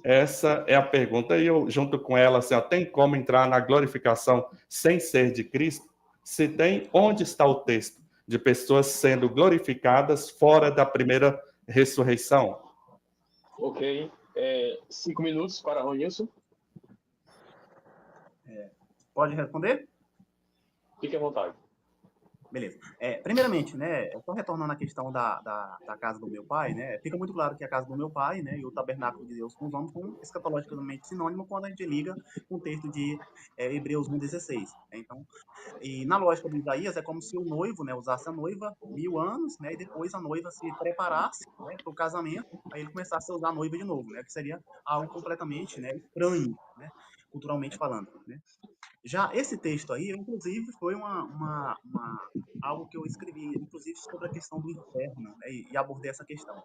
Essa é a pergunta. E eu, junto com ela, assim, ó, tem como entrar na glorificação sem ser de Cristo? Se tem, onde está o texto de pessoas sendo glorificadas fora da primeira ressurreição? Ok. 5 minutos para Ronilson. Pode responder? Fique à vontade. Beleza. Primeiramente, né, só retornando à questão da casa do meu pai, né, fica muito claro que a casa do meu pai, né, e o tabernáculo de Deus com os homens são escatologicamente sinônimo quando a gente liga com o texto de Hebreus 1,16. Né? Então, e na lógica de Isaías, é como se o noivo, né, usasse a noiva 1000 anos, né, e depois a noiva se preparasse, né, para o casamento, aí ele começasse a usar a noiva de novo, né, que seria algo completamente, né, estranho, né, culturalmente falando, né. Já esse texto aí, inclusive, foi algo que eu escrevi, inclusive, sobre a questão do inferno, né, e abordei essa questão.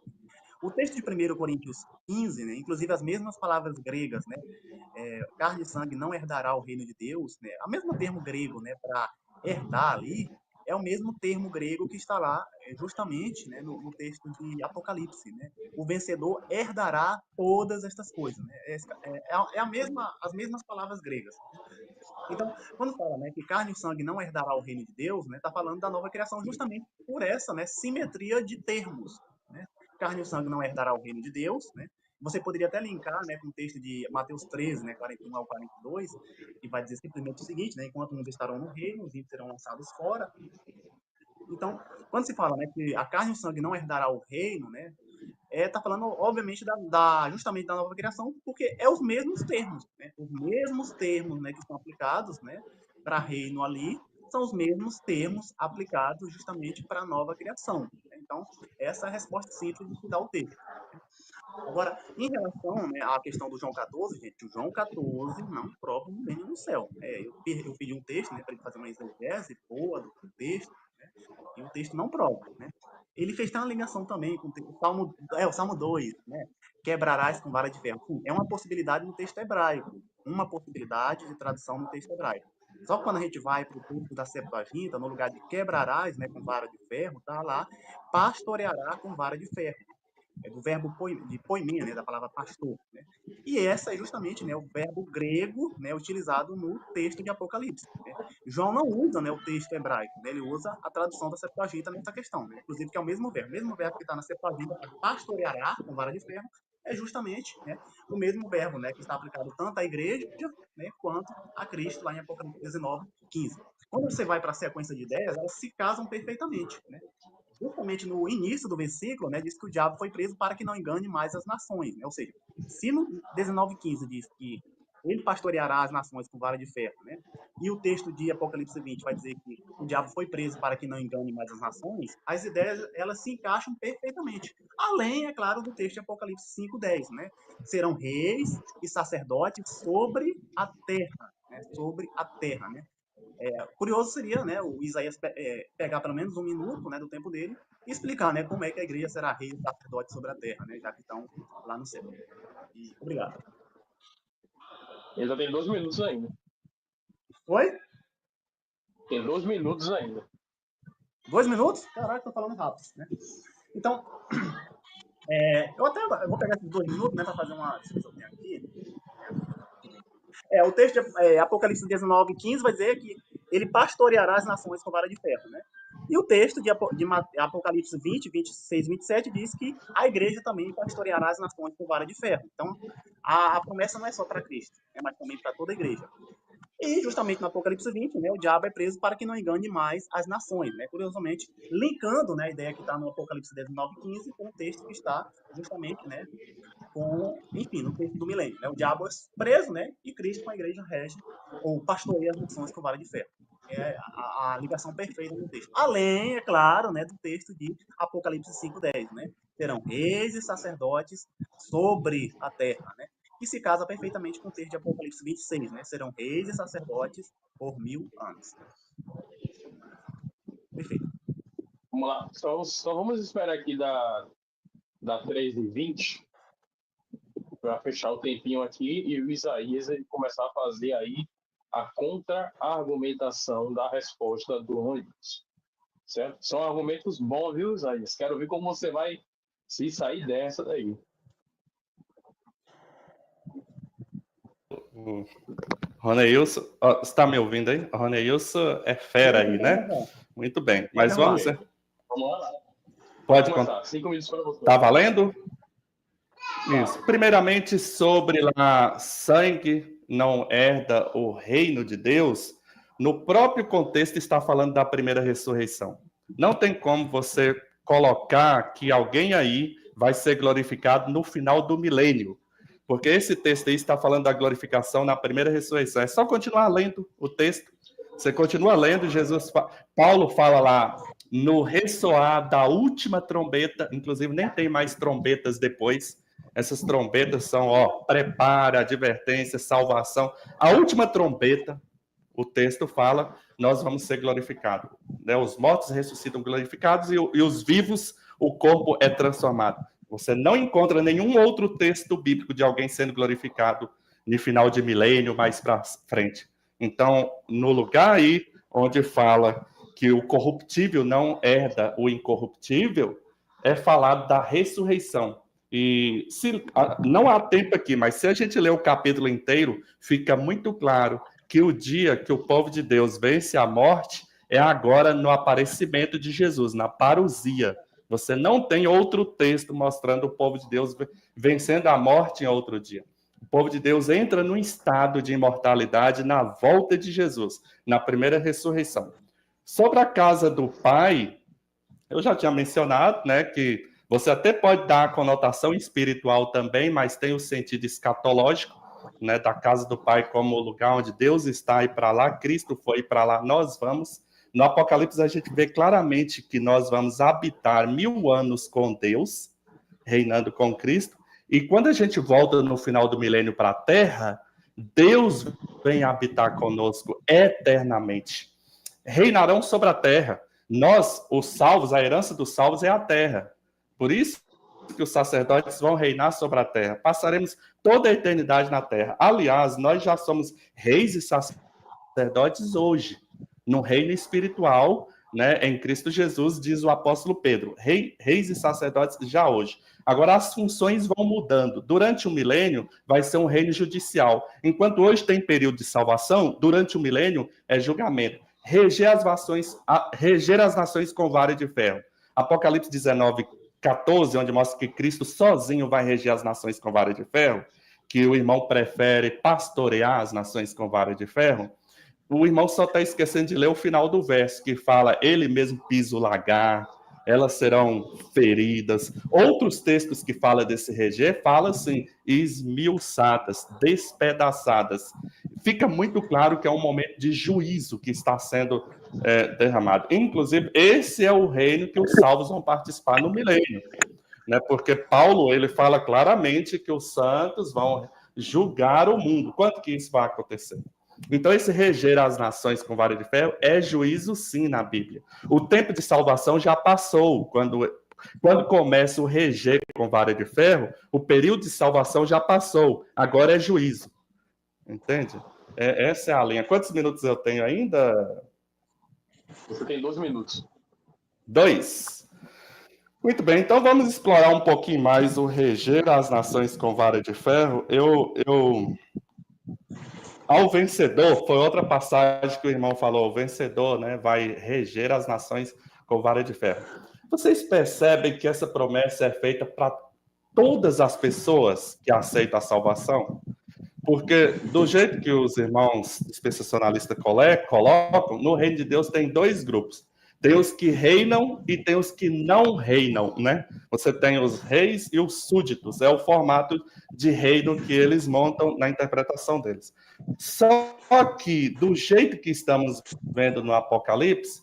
O texto de 1 Coríntios 15, né, inclusive as mesmas palavras gregas, né, carne e sangue não herdará o reino de Deus, né, o mesmo termo grego, né, para herdar ali, é o mesmo termo grego que está lá justamente, né, no texto de Apocalipse, né, o vencedor herdará todas estas coisas, né, as mesmas palavras gregas. Então, quando fala, né, que carne e sangue não herdará o reino de Deus, né, tá falando da nova criação justamente por essa, né, simetria de termos, né? Carne e sangue não herdará o reino de Deus, né? Você poderia até linkar, né, com o texto de Mateus 13, né, 41 ao 42, que vai dizer simplesmente o seguinte, né, enquanto uns estarão no reino, os ímpios serão lançados fora. Então, quando se fala, né, que a carne e o sangue não herdará o reino, né, tá falando, obviamente, justamente da nova criação, porque é os mesmos termos, né? Os mesmos termos, né, que são aplicados, né, para reino ali, são os mesmos termos aplicados justamente para a nova criação. Né? Então, essa é a resposta simples de se dá o texto. Agora, em relação, né, à questão do João 14, gente, o João 14 não prova um reino no céu. Eu pedi um texto, né, para ele fazer uma exegese boa do texto, né, e o texto não prova, né. Ele fez uma ligação também com o Salmo 2, né, quebrarás com vara de ferro. Sim, é uma possibilidade no texto hebraico, uma possibilidade de tradução no texto hebraico. Só que quando a gente vai para o texto da Septuaginta, no lugar de quebrarás, né, com vara de ferro, tá lá, pastoreará com vara de ferro. Do verbo de poimia, né, da palavra pastor. Né? E essa é justamente, né, o verbo grego, né, utilizado no texto de Apocalipse. Né? João não usa, né, o texto hebraico, né? Ele usa a tradução da Septuaginta nessa questão. Né? Inclusive, que é o mesmo verbo que está na Septuaginta para pastoreará, com vara de ferro, é justamente, né, o mesmo verbo, né, que está aplicado tanto à igreja, né, quanto a Cristo, lá em Apocalipse 19, 15. Quando você vai para a sequência de ideias, elas se casam perfeitamente. Né? Justamente no início do versículo, né, diz que o diabo foi preso para que não engane mais as nações. Né? Ou seja, se no 19:15 diz que ele pastoreará as nações com vara de ferro, né? E o texto de Apocalipse 20 vai dizer que o diabo foi preso para que não engane mais as nações, as ideias elas se encaixam perfeitamente. Além, é claro, do texto de Apocalipse 5:10, né? Serão reis e sacerdotes sobre a terra, né? Sobre a terra, né? Curioso seria, né, o Isaías pegar pelo menos um minuto, né, do tempo dele e explicar, né, como é que a igreja será rei e sacerdote sobre a terra, né, já que estão lá no céu. E obrigado. Ele já tem 2 minutos ainda. Foi? Tem 2 minutos ainda. 2 minutos? Caraca, tô falando rápido, né? Então, eu vou pegar esses 2 minutos, né, para fazer uma... Deixa eu ver se eu tenho aqui. O texto de Apocalipse 19:15 vai dizer que ele pastoreará as nações com vara de ferro, né? E o texto de Apocalipse 20, 26, 27 diz que a igreja também pastoreará as nações com vara de ferro. Então, a promessa não é só para Cristo, mas também para toda a igreja. E justamente no Apocalipse 20, né, o diabo é preso para que não engane mais as nações, né? Curiosamente, linkando, né, a ideia que está no Apocalipse 19:15 com o texto que está justamente, né, enfim, no texto do milênio. Né? O diabo é preso, né? E Cristo com a igreja rege ou pastoreia as nações com vara de ferro. É a ligação perfeita no texto. Além, é claro, né, do texto de Apocalipse 5:10, né? Serão reis e sacerdotes sobre a terra, né? Que se casa perfeitamente com o texto de Apocalipse 26, né? Serão reis e sacerdotes por 1000 anos. Perfeito. Vamos lá. Só vamos esperar aqui da 3h20 para fechar o tempinho aqui e o Isaías ele começar a fazer aí a contra-argumentação da resposta do ônibus. Certo? São argumentos bons, viu, Isaías? Quero ver como você vai se sair dessa daí. O Roneilson, você está me ouvindo aí? O Roneilson é fera aí, né? Muito bem. Mas vamos lá. Pode começar. 5 minutos para você. Tá valendo? Isso. Primeiramente, sobre lá, sangue não herda o reino de Deus, no próprio contexto está falando da primeira ressurreição. Não tem como você colocar que alguém aí vai ser glorificado no final do milênio, porque esse texto aí está falando da glorificação na primeira ressurreição. É só continuar lendo o texto. Você continua lendo, Paulo fala lá, no ressoar da última trombeta, inclusive nem tem mais trombetas depois. Essas trombetas são, prepara, advertência, salvação. A última trombeta, o texto fala, nós vamos ser glorificados. Né? Os mortos ressuscitam glorificados e os vivos, o corpo é transformado. Você não encontra nenhum outro texto bíblico de alguém sendo glorificado no final de milênio, mais para frente. Então, no lugar aí onde fala que o corruptível não herda o incorruptível, é falado da ressurreição. E não há tempo aqui, mas se a gente ler o capítulo inteiro, fica muito claro que o dia que o povo de Deus vence a morte é agora no aparecimento de Jesus, na parousia. Você não tem outro texto mostrando o povo de Deus vencendo a morte em outro dia. O povo de Deus entra num estado de imortalidade na volta de Jesus, na primeira ressurreição. Sobre a casa do Pai, eu já tinha mencionado, né, que você até pode dar a conotação espiritual também, mas tem o sentido escatológico, né, da casa do Pai como o lugar onde Deus está e para lá, Cristo foi e para lá nós vamos. No Apocalipse a gente vê claramente que nós vamos habitar 1000 anos com Deus, reinando com Cristo, e quando a gente volta no final do milênio para a Terra, Deus vem habitar conosco eternamente. Reinarão sobre a Terra. Nós, os salvos, a herança dos salvos é a Terra. Por isso que os sacerdotes vão reinar sobre a Terra. Passaremos toda a eternidade na Terra. Aliás, nós já somos reis e sacerdotes hoje, no reino espiritual, né, em Cristo Jesus, diz o apóstolo Pedro. Reis e sacerdotes já hoje. Agora, as funções vão mudando. Durante o milênio, vai ser um reino judicial. Enquanto hoje tem período de salvação, durante o milênio é julgamento. Reger as nações com vara de ferro. Apocalipse 19:14, onde mostra que Cristo sozinho vai reger as nações com vara de ferro, que o irmão prefere pastorear as nações com vara de ferro, o irmão só está esquecendo de ler o final do verso, que fala, ele mesmo pisa o lagar, elas serão feridas. Outros textos que falam desse reger, falam assim, esmiuçadas, despedaçadas. Fica muito claro que é um momento de juízo que está sendo derramado. Inclusive, esse é o reino que os salvos vão participar no milênio. Né? Porque Paulo, ele fala claramente que os santos vão julgar o mundo. Quando que isso vai acontecer? Então, esse reger as nações com vara de ferro é juízo, sim, na Bíblia. O tempo de salvação já passou. Quando começa o reger com vara de ferro, o período de salvação já passou. Agora é juízo. Entende? Essa é a linha. Quantos minutos eu tenho ainda? Você tem 12 minutos. 2. Muito bem, então vamos explorar um pouquinho mais o reger as nações com vara de ferro. Ao vencedor, foi outra passagem que o irmão falou, o vencedor, né, vai reger as nações com vara de ferro. Vocês percebem que essa promessa é feita para todas as pessoas que aceitam a salvação? Porque do jeito que os irmãos dispensacionalistas colocam, no reino de Deus tem 2 grupos. Tem os que reinam e tem os que não reinam, né? Você tem os reis e os súditos. É o formato de reino que eles montam na interpretação deles. Só que, do jeito que estamos vendo no Apocalipse,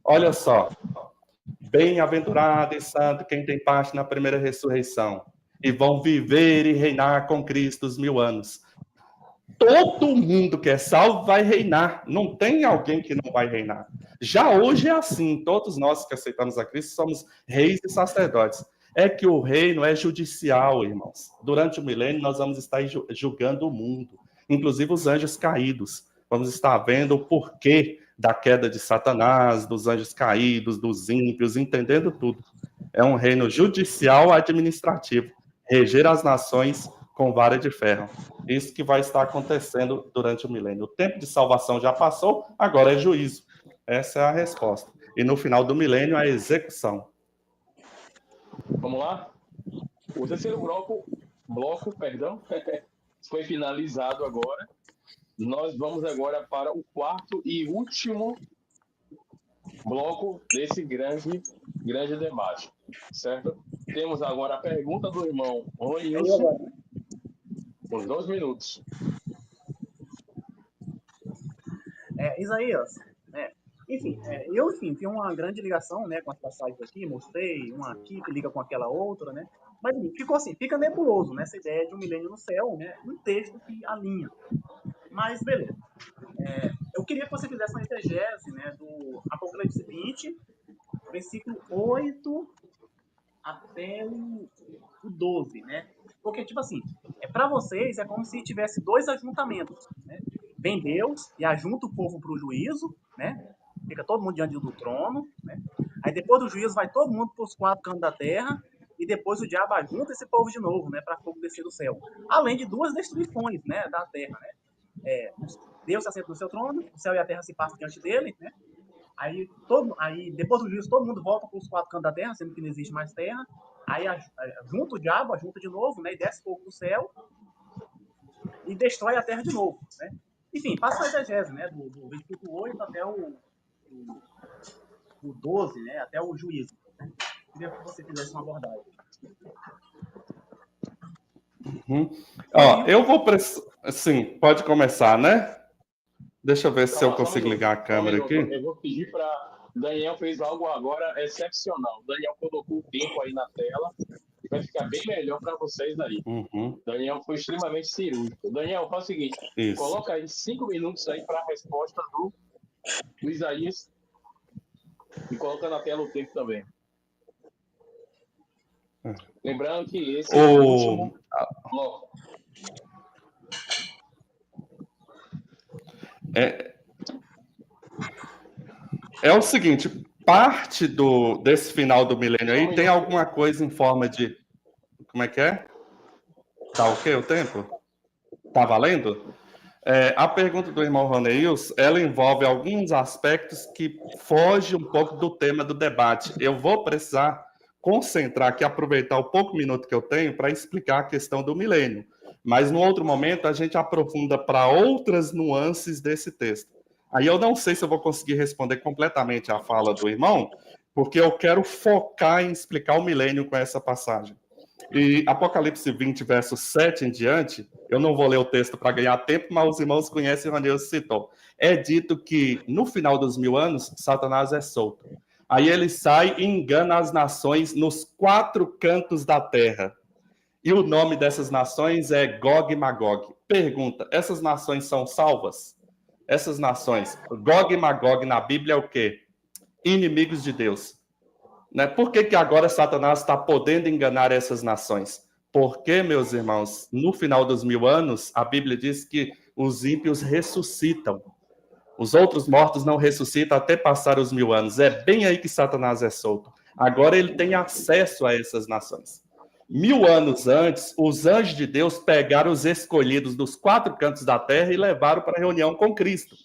olha só. Bem-aventurado e santo quem tem parte na primeira ressurreição. E vão viver e reinar com Cristo os 1000 anos. Todo mundo que é salvo vai reinar. Não tem alguém que não vai reinar. Já hoje é assim. Todos nós que aceitamos a Cristo somos reis e sacerdotes. É que o reino é judicial, irmãos. Durante o milênio, nós vamos estar julgando o mundo. Inclusive os anjos caídos. Vamos estar vendo o porquê da queda de Satanás, dos anjos caídos, dos ímpios, entendendo tudo. É um reino judicial administrativo. Reger as nações com vara de ferro. Isso que vai estar acontecendo durante o milênio. O tempo de salvação já passou, agora é juízo. Essa é a resposta. E no final do milênio, a execução. Vamos lá? O terceiro bloco, foi finalizado agora. Nós vamos agora para o quarto e último bloco desse grande debate, certo? Temos agora a pergunta do irmão Ronilson, por 2 minutos. Isaías, enfim, eu tenho uma grande ligação, né, com as passagens aqui, mostrei uma aqui que liga com aquela outra, né, mas ficou assim, fica nebuloso, né, essa ideia de um milênio no céu, né, um texto que alinha, mas beleza. Eu queria que você fizesse uma exegese, né, do Apocalipse 20, versículo 8 até o 12, né, porque, tipo assim, para vocês é como se tivesse 2 ajuntamentos, né, vem Deus e ajunta o povo para o juízo, né, fica todo mundo diante do trono, né? Aí depois do juízo vai todo mundo para os 4 cantos da terra e depois o diabo ajunta esse povo de novo, né, para fogo descer do céu. Além de 2 destruições, né, da terra, né? Deus se assenta no seu trono, o céu e a terra se passam diante dele, né? Aí depois do juízo todo mundo volta para os 4 cantos da terra, sendo que não existe mais terra. Aí junta o diabo, ajunta de novo, né, e desce fogo do céu e destrói a terra de novo, né? Enfim, passa a exegese, né, do versículo 8 até o 12, né, até o juízo. Né? Queria que você fizesse uma abordagem. Eu vou... Sim, pode começar, né? Deixa eu ver se eu consigo ligar a câmera aqui. Eu vou pedir para... Daniel fez algo agora excepcional. Daniel colocou o tempo aí na tela. Vai ficar bem melhor para vocês aí. Daniel foi extremamente cirúrgico. Daniel, faz o seguinte. Isso. Coloca aí 5 minutos aí para a resposta do Isaías. E coloca na tela o tempo também. Lembrando que esse é o último bloco. É o seguinte, parte desse final do milênio aí tem alguma coisa em forma de... Como é que é? Tá ok o tempo? Tá valendo? A pergunta do irmão Roneils, ela envolve alguns aspectos que fogem um pouco do tema do debate. Eu vou precisar concentrar aqui, aproveitar o pouco minuto que eu tenho para explicar a questão do milênio. Mas, no outro momento, a gente aprofunda para outras nuances desse texto. Aí eu não sei se eu vou conseguir responder completamente a fala do irmão, porque eu quero focar em explicar o milênio com essa passagem. E Apocalipse 20, verso 7 em diante, eu não vou ler o texto para ganhar tempo, mas os irmãos conhecem, o Ronilson citou. É dito que, no final dos 1000 anos, Satanás é solto. Aí ele sai e engana as nações nos 4 cantos da terra. E o nome dessas nações é Gog e Magog. Pergunta, essas nações são salvas? Essas nações, Gog e Magog na Bíblia é o quê? Inimigos de Deus. Né? Por que agora Satanás está podendo enganar essas nações? Porque, meus irmãos, no final dos 1000 anos, a Bíblia diz que os ímpios ressuscitam. Os outros mortos não ressuscitam até passar os 1000 anos. É bem aí que Satanás é solto. Agora ele tem acesso a essas nações. 1000 anos antes, os anjos de Deus pegaram os escolhidos dos 4 cantos da terra e levaram para a reunião com Cristo.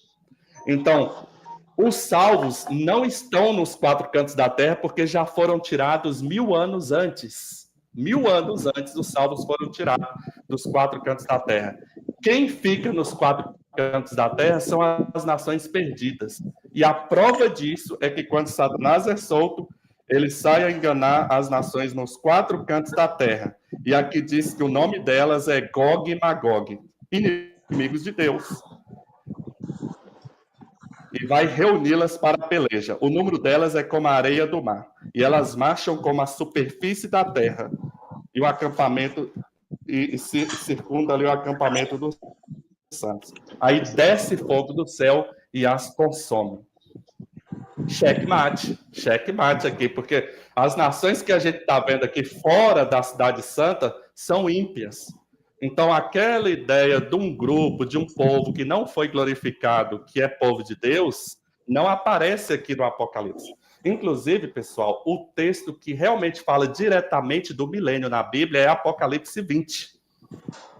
Então, os salvos não estão nos 4 cantos da terra porque já foram tirados 1000 anos antes. 1000 anos antes, os salvos foram tirados dos 4 cantos da terra. Quem fica nos 4 cantos da terra são as nações perdidas. E a prova disso é que quando Satanás é solto, ele sai a enganar as nações nos 4 cantos da terra. E aqui diz que o nome delas é Gog e Magog, inimigos de Deus. E vai reuni-las para a peleja. O número delas é como a areia do mar. E elas marcham como a superfície da terra. E o acampamento, e circunda ali o acampamento dos santos. Aí desce fogo do céu e as consome. Checkmate aqui, porque as nações que a gente está vendo aqui fora da cidade santa são ímpias. Então, aquela ideia de um grupo, de um povo que não foi glorificado, que é povo de Deus, não aparece aqui no Apocalipse. Inclusive, pessoal, o texto que realmente fala diretamente do milênio na Bíblia é Apocalipse 20.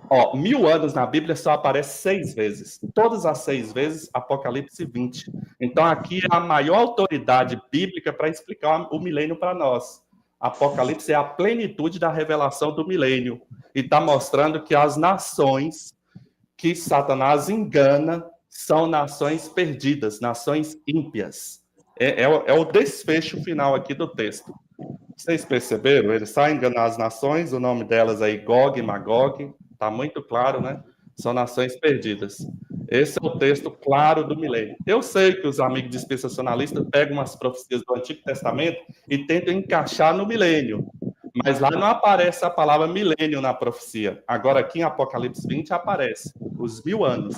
Ó, 1000 anos na Bíblia só aparece 6 vezes. Todas as 6 vezes, Apocalipse 20. Então, aqui é a maior autoridade bíblica para explicar o milênio para nós. Apocalipse é a plenitude da revelação do milênio. E está mostrando que as nações que Satanás engana são nações perdidas, nações ímpias. É o desfecho final aqui do texto. Vocês perceberam? Ele sai enganar as nações, o nome delas aí, Gog e Magog, está muito claro, né? São nações perdidas. Esse é o texto claro do milênio. Eu sei que os amigos dispensacionalistas pegam umas profecias do Antigo Testamento e tentam encaixar no milênio, mas lá não aparece a palavra milênio na profecia. Agora, aqui em Apocalipse 20, aparece os 1000 anos.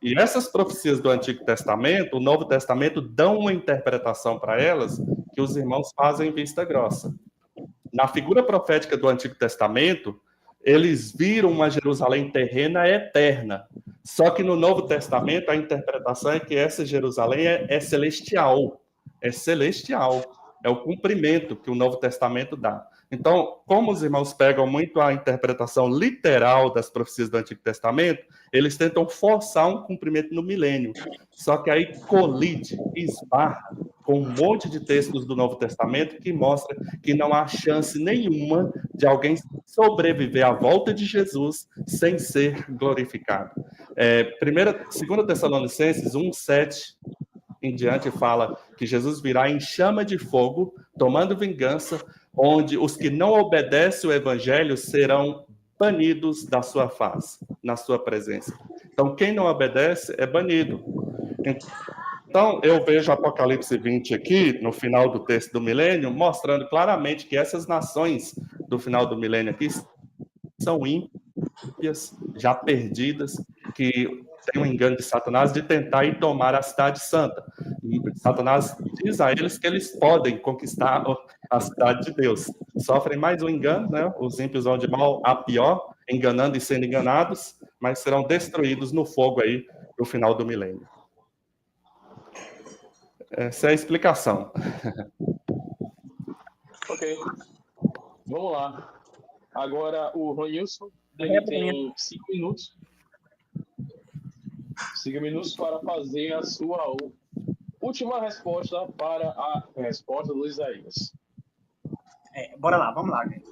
E essas profecias do Antigo Testamento, o Novo Testamento, dão uma interpretação para elas que os irmãos fazem vista grossa. Na figura profética do Antigo Testamento, eles viram uma Jerusalém terrena eterna. Só que no Novo Testamento, a interpretação é que essa Jerusalém é celestial. É celestial. É o cumprimento que o Novo Testamento dá. Então, como os irmãos pegam muito a interpretação literal das profecias do Antigo Testamento, eles tentam forçar um cumprimento no milênio. Só que aí colide, esbarra com um monte de textos do Novo Testamento que mostra que não há chance nenhuma de alguém sobreviver à volta de Jesus sem ser glorificado. 2 Tessalonicenses 1:7 em diante fala que Jesus virá em chama de fogo, tomando vingança, onde os que não obedecem o evangelho serão banidos da sua face, na sua presença. Então, quem não obedece é banido. Então, eu vejo Apocalipse 20 aqui, no final do texto do milênio, mostrando claramente que essas nações do final do milênio aqui são ímpias, já perdidas, que tem um engano de Satanás de tentar ir tomar a cidade santa. Satanás diz a eles que eles podem conquistar a cidade de Deus. Sofrem mais um engano, né? Os ímpios vão de mal a pior, enganando e sendo enganados, mas serão destruídos no fogo aí no final do milênio. Essa é a explicação. Ok. Vamos lá. Agora o Ronilson, ele tem 5 minutos. 5 minutos para fazer a sua última resposta para a resposta do Isaías. Bora lá, vamos lá, gente.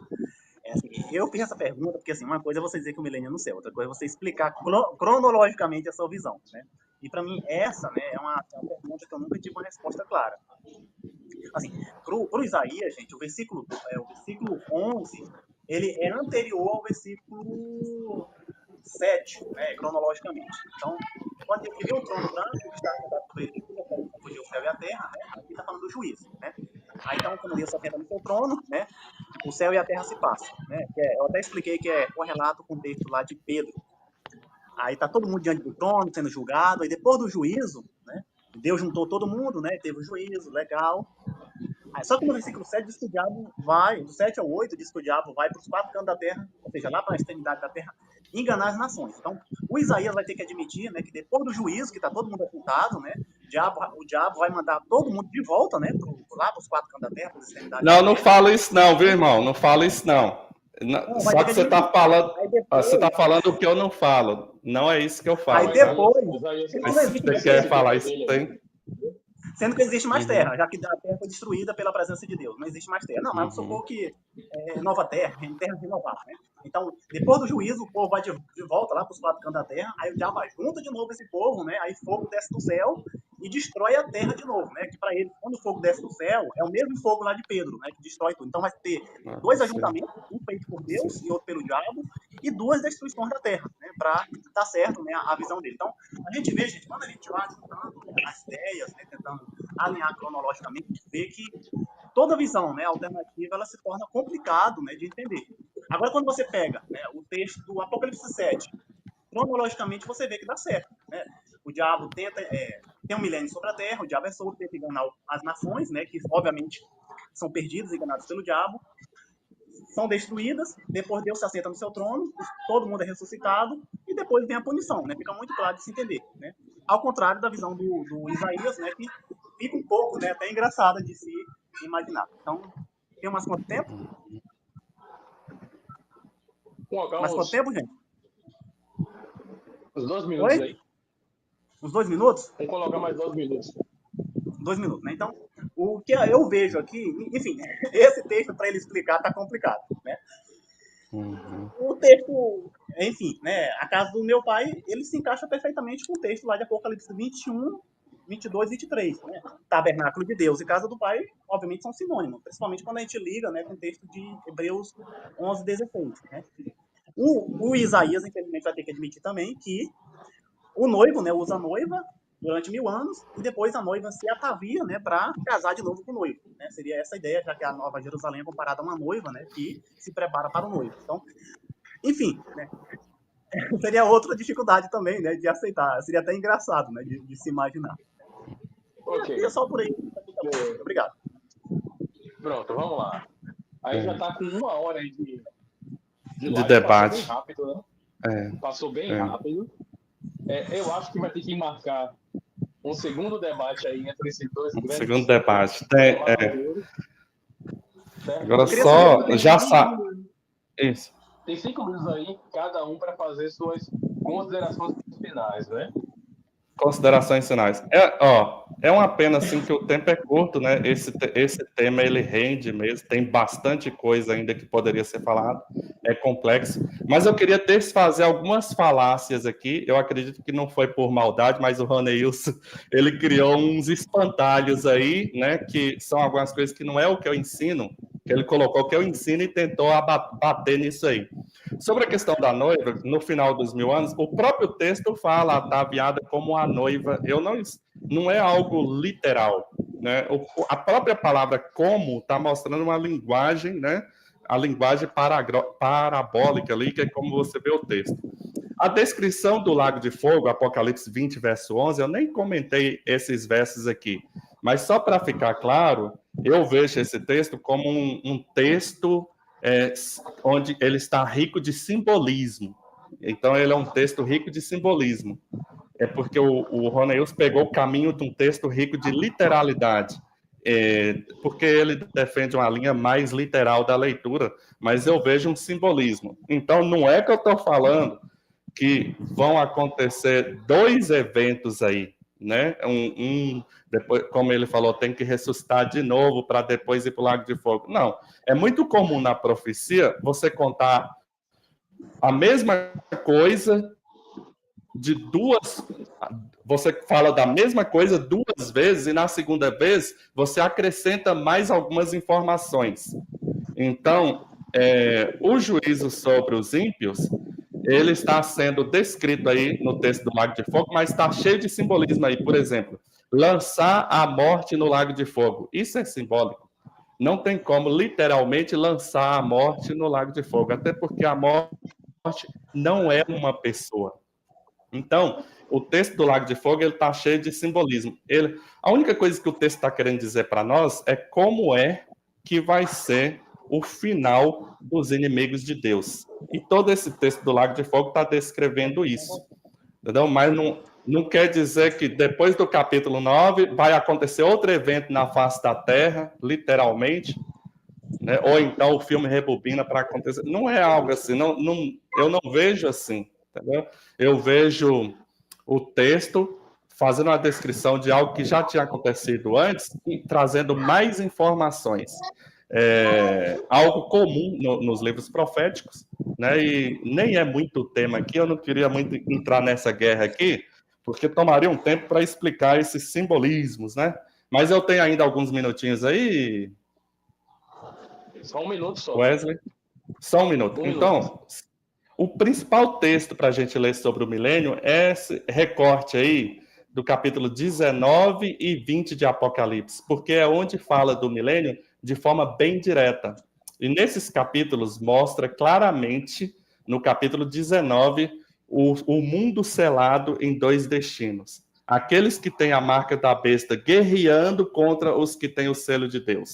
Assim, eu fiz essa pergunta porque, assim, uma coisa é você dizer que o milênio é no céu, outra coisa é você explicar cronologicamente a sua visão, né? E para mim, essa, né, é uma pergunta que eu nunca tive uma resposta clara. Assim, pro Isaías, gente, o versículo 11, ele é anterior ao versículo 7, né, cronologicamente. Então, quando ele vê o trono branco, que está sentado sobre ele, confundiu o céu e a terra, né? Aqui está falando do juízo, né? Aí, então, quando Deus se assenta no seu trono, né, o céu e a terra se passam, né? Eu até expliquei que é correlato com o texto lá de Pedro. Aí tá todo mundo diante do trono, sendo julgado, aí depois do juízo, né, Deus juntou todo mundo, né, teve o juízo, legal. Aí, só que no versículo 7 diz que o diabo vai, do 7 ao 8, diz que o diabo vai para os 4 cantos da terra, ou seja, lá para a extremidade da terra, enganar as nações. Então, o Isaías vai ter que admitir, né, que depois do juízo, que está todo mundo apontado, né, o diabo vai mandar todo mundo de volta, né, lá para os 4 cantos da terra, para as extremidades da terra. Não fala isso não, viu, irmão? Não fala isso não. Só que você está falando, você tá falando o que eu não falo. Não é isso que eu falo. Aí depois, você quer falar isso, tem? Sendo que existe mais terra, já que a terra foi destruída pela presença de Deus. Não existe mais terra. Não, mas vamos supor que é nova terra, terra renovada, né? Então, depois do juízo, o povo vai de volta lá para os 4 cantos da terra, aí o diabo junta de novo esse povo, né? Aí fogo desce do céu e destrói a terra de novo, né? Que para ele, quando o fogo desce do céu, é o mesmo fogo lá de Pedro, né? Que destrói tudo. Então vai ter 2 ajuntamentos, um feito por Deus e outro pelo diabo, e 2 destruições da terra, né? Para dar certo, né, a visão dele. Então, a gente vê, gente, quando a gente vai juntando as ideias, né, tentando alinhar cronologicamente, a gente vê que toda visão, né, alternativa, ela se torna complicado, né, de entender. Agora, quando você pega, né, o texto do Apocalipse 7, cronologicamente você vê que dá certo, né? O diabo tenta, tem um milênio sobre a terra, o diabo é solto, tenta enganar as nações, né, que obviamente são perdidas, enganadas pelo diabo, são destruídas, depois Deus se assenta no seu trono, todo mundo é ressuscitado, e depois vem a punição, né? Fica muito claro de se entender, né? Ao contrário da visão do Isaías, né, que fica um pouco, né, até engraçada de se imaginar. Então, tem mais quanto tempo? Pô, mais quanto tempo, gente? Os 2 minutos Oi? aí. Uns 2 minutos? Vamos colocar mais 2 minutos. 2 minutos, né? Então, o que eu vejo aqui, enfim, esse texto para ele explicar tá complicado, né? Uhum. O texto, enfim, né? A casa do meu pai, ele se encaixa perfeitamente com o texto lá de Apocalipse 21, 22, 23, né? Tabernáculo de Deus e casa do pai, obviamente, são sinônimos, principalmente quando a gente liga, né, com o texto de Hebreus 11, 16, né? O Isaías, infelizmente, vai ter que admitir também que o noivo, né, usa a noiva durante 1000 anos e depois a noiva se atavia, né, para casar de novo com o noivo, né? Seria essa a ideia, já que a Nova Jerusalém é comparada a uma noiva, né, que se prepara para o noivo. Então, enfim, né, seria outra dificuldade também, né, de aceitar. Seria até engraçado, né, de se imaginar. Ok. E é só por aí. Obrigado. Pronto, vamos lá. Aí já tá com 1 hora aí de live, debate. Passou bem rápido, né? É. Passou bem rápido. Eu acho que vai ter que marcar um segundo debate aí entre esses dois grandes. Segundo debate. Certo? Agora só, já sabe. Isso. Tem 5 minutos aí, cada um, para fazer suas considerações finais, né? Considerações finais. É uma pena assim que o tempo é curto, né? Esse tema ele rende mesmo, tem bastante coisa ainda que poderia ser falado, é complexo. Mas eu queria desfazer algumas falácias aqui. Eu acredito que não foi por maldade, mas o Roneilson, ele criou uns espantalhos aí, né? Que são algumas coisas que não é o que eu ensino, que ele colocou o que eu ensino e tentou bater nisso aí. Sobre a questão da noiva, no final dos 1000 anos, o próprio texto fala ataviada como a noiva. Não é algo literal, né? A própria palavra como está mostrando uma linguagem, né? A linguagem parabólica ali, que é como você vê o texto. A descrição do Lago de Fogo, Apocalipse 20, verso 11, eu nem comentei esses versos aqui, mas só para ficar claro, eu vejo esse texto como um texto onde ele está rico de simbolismo. Então, ele é um texto rico de simbolismo. É porque o Roneilson pegou o caminho de um texto rico de literalidade, porque ele defende uma linha mais literal da leitura, mas eu vejo um simbolismo. Então, não é que eu estou falando que vão acontecer 2 eventos aí, né? Depois, como ele falou, tem que ressuscitar de novo para depois ir para o Lago de Fogo. Não, é muito comum na profecia você contar a mesma coisa de duas... Você fala da mesma coisa 2 vezes e na segunda vez você acrescenta mais algumas informações. Então, o juízo sobre os ímpios, ele está sendo descrito aí no texto do Lago de Fogo, mas está cheio de simbolismo aí. Por exemplo, lançar a morte no Lago de Fogo. Isso é simbólico. Não tem como, literalmente, lançar a morte no Lago de Fogo, até porque a morte não é uma pessoa. Então, o texto do Lago de Fogo ele está cheio de simbolismo. A única coisa que o texto está querendo dizer para nós é como é que vai ser o final dos inimigos de Deus. E todo esse texto do Lago de Fogo está descrevendo isso. Entendeu? Mas não quer dizer que depois do capítulo 9 vai acontecer outro evento na face da Terra, literalmente, né? Ou então o filme rebobina para acontecer. Não é algo assim, eu não vejo assim. Entendeu? Eu vejo o texto fazendo uma descrição de algo que já tinha acontecido antes e trazendo mais informações. Algo comum nos livros proféticos, né? E nem é muito o tema aqui, eu não queria muito entrar nessa guerra aqui, porque tomaria um tempo para explicar esses simbolismos, né? Mas eu tenho ainda alguns minutinhos aí. Só 1 minuto só. Wesley? Só 1 minuto. Então, o principal texto para a gente ler sobre o milênio é esse recorte aí do capítulo 19 e 20 de Apocalipse, porque é onde fala do milênio de forma bem direta. E nesses capítulos mostra claramente, no capítulo 19, o mundo selado em 2 destinos. Aqueles que têm a marca da besta guerreando contra os que têm o selo de Deus.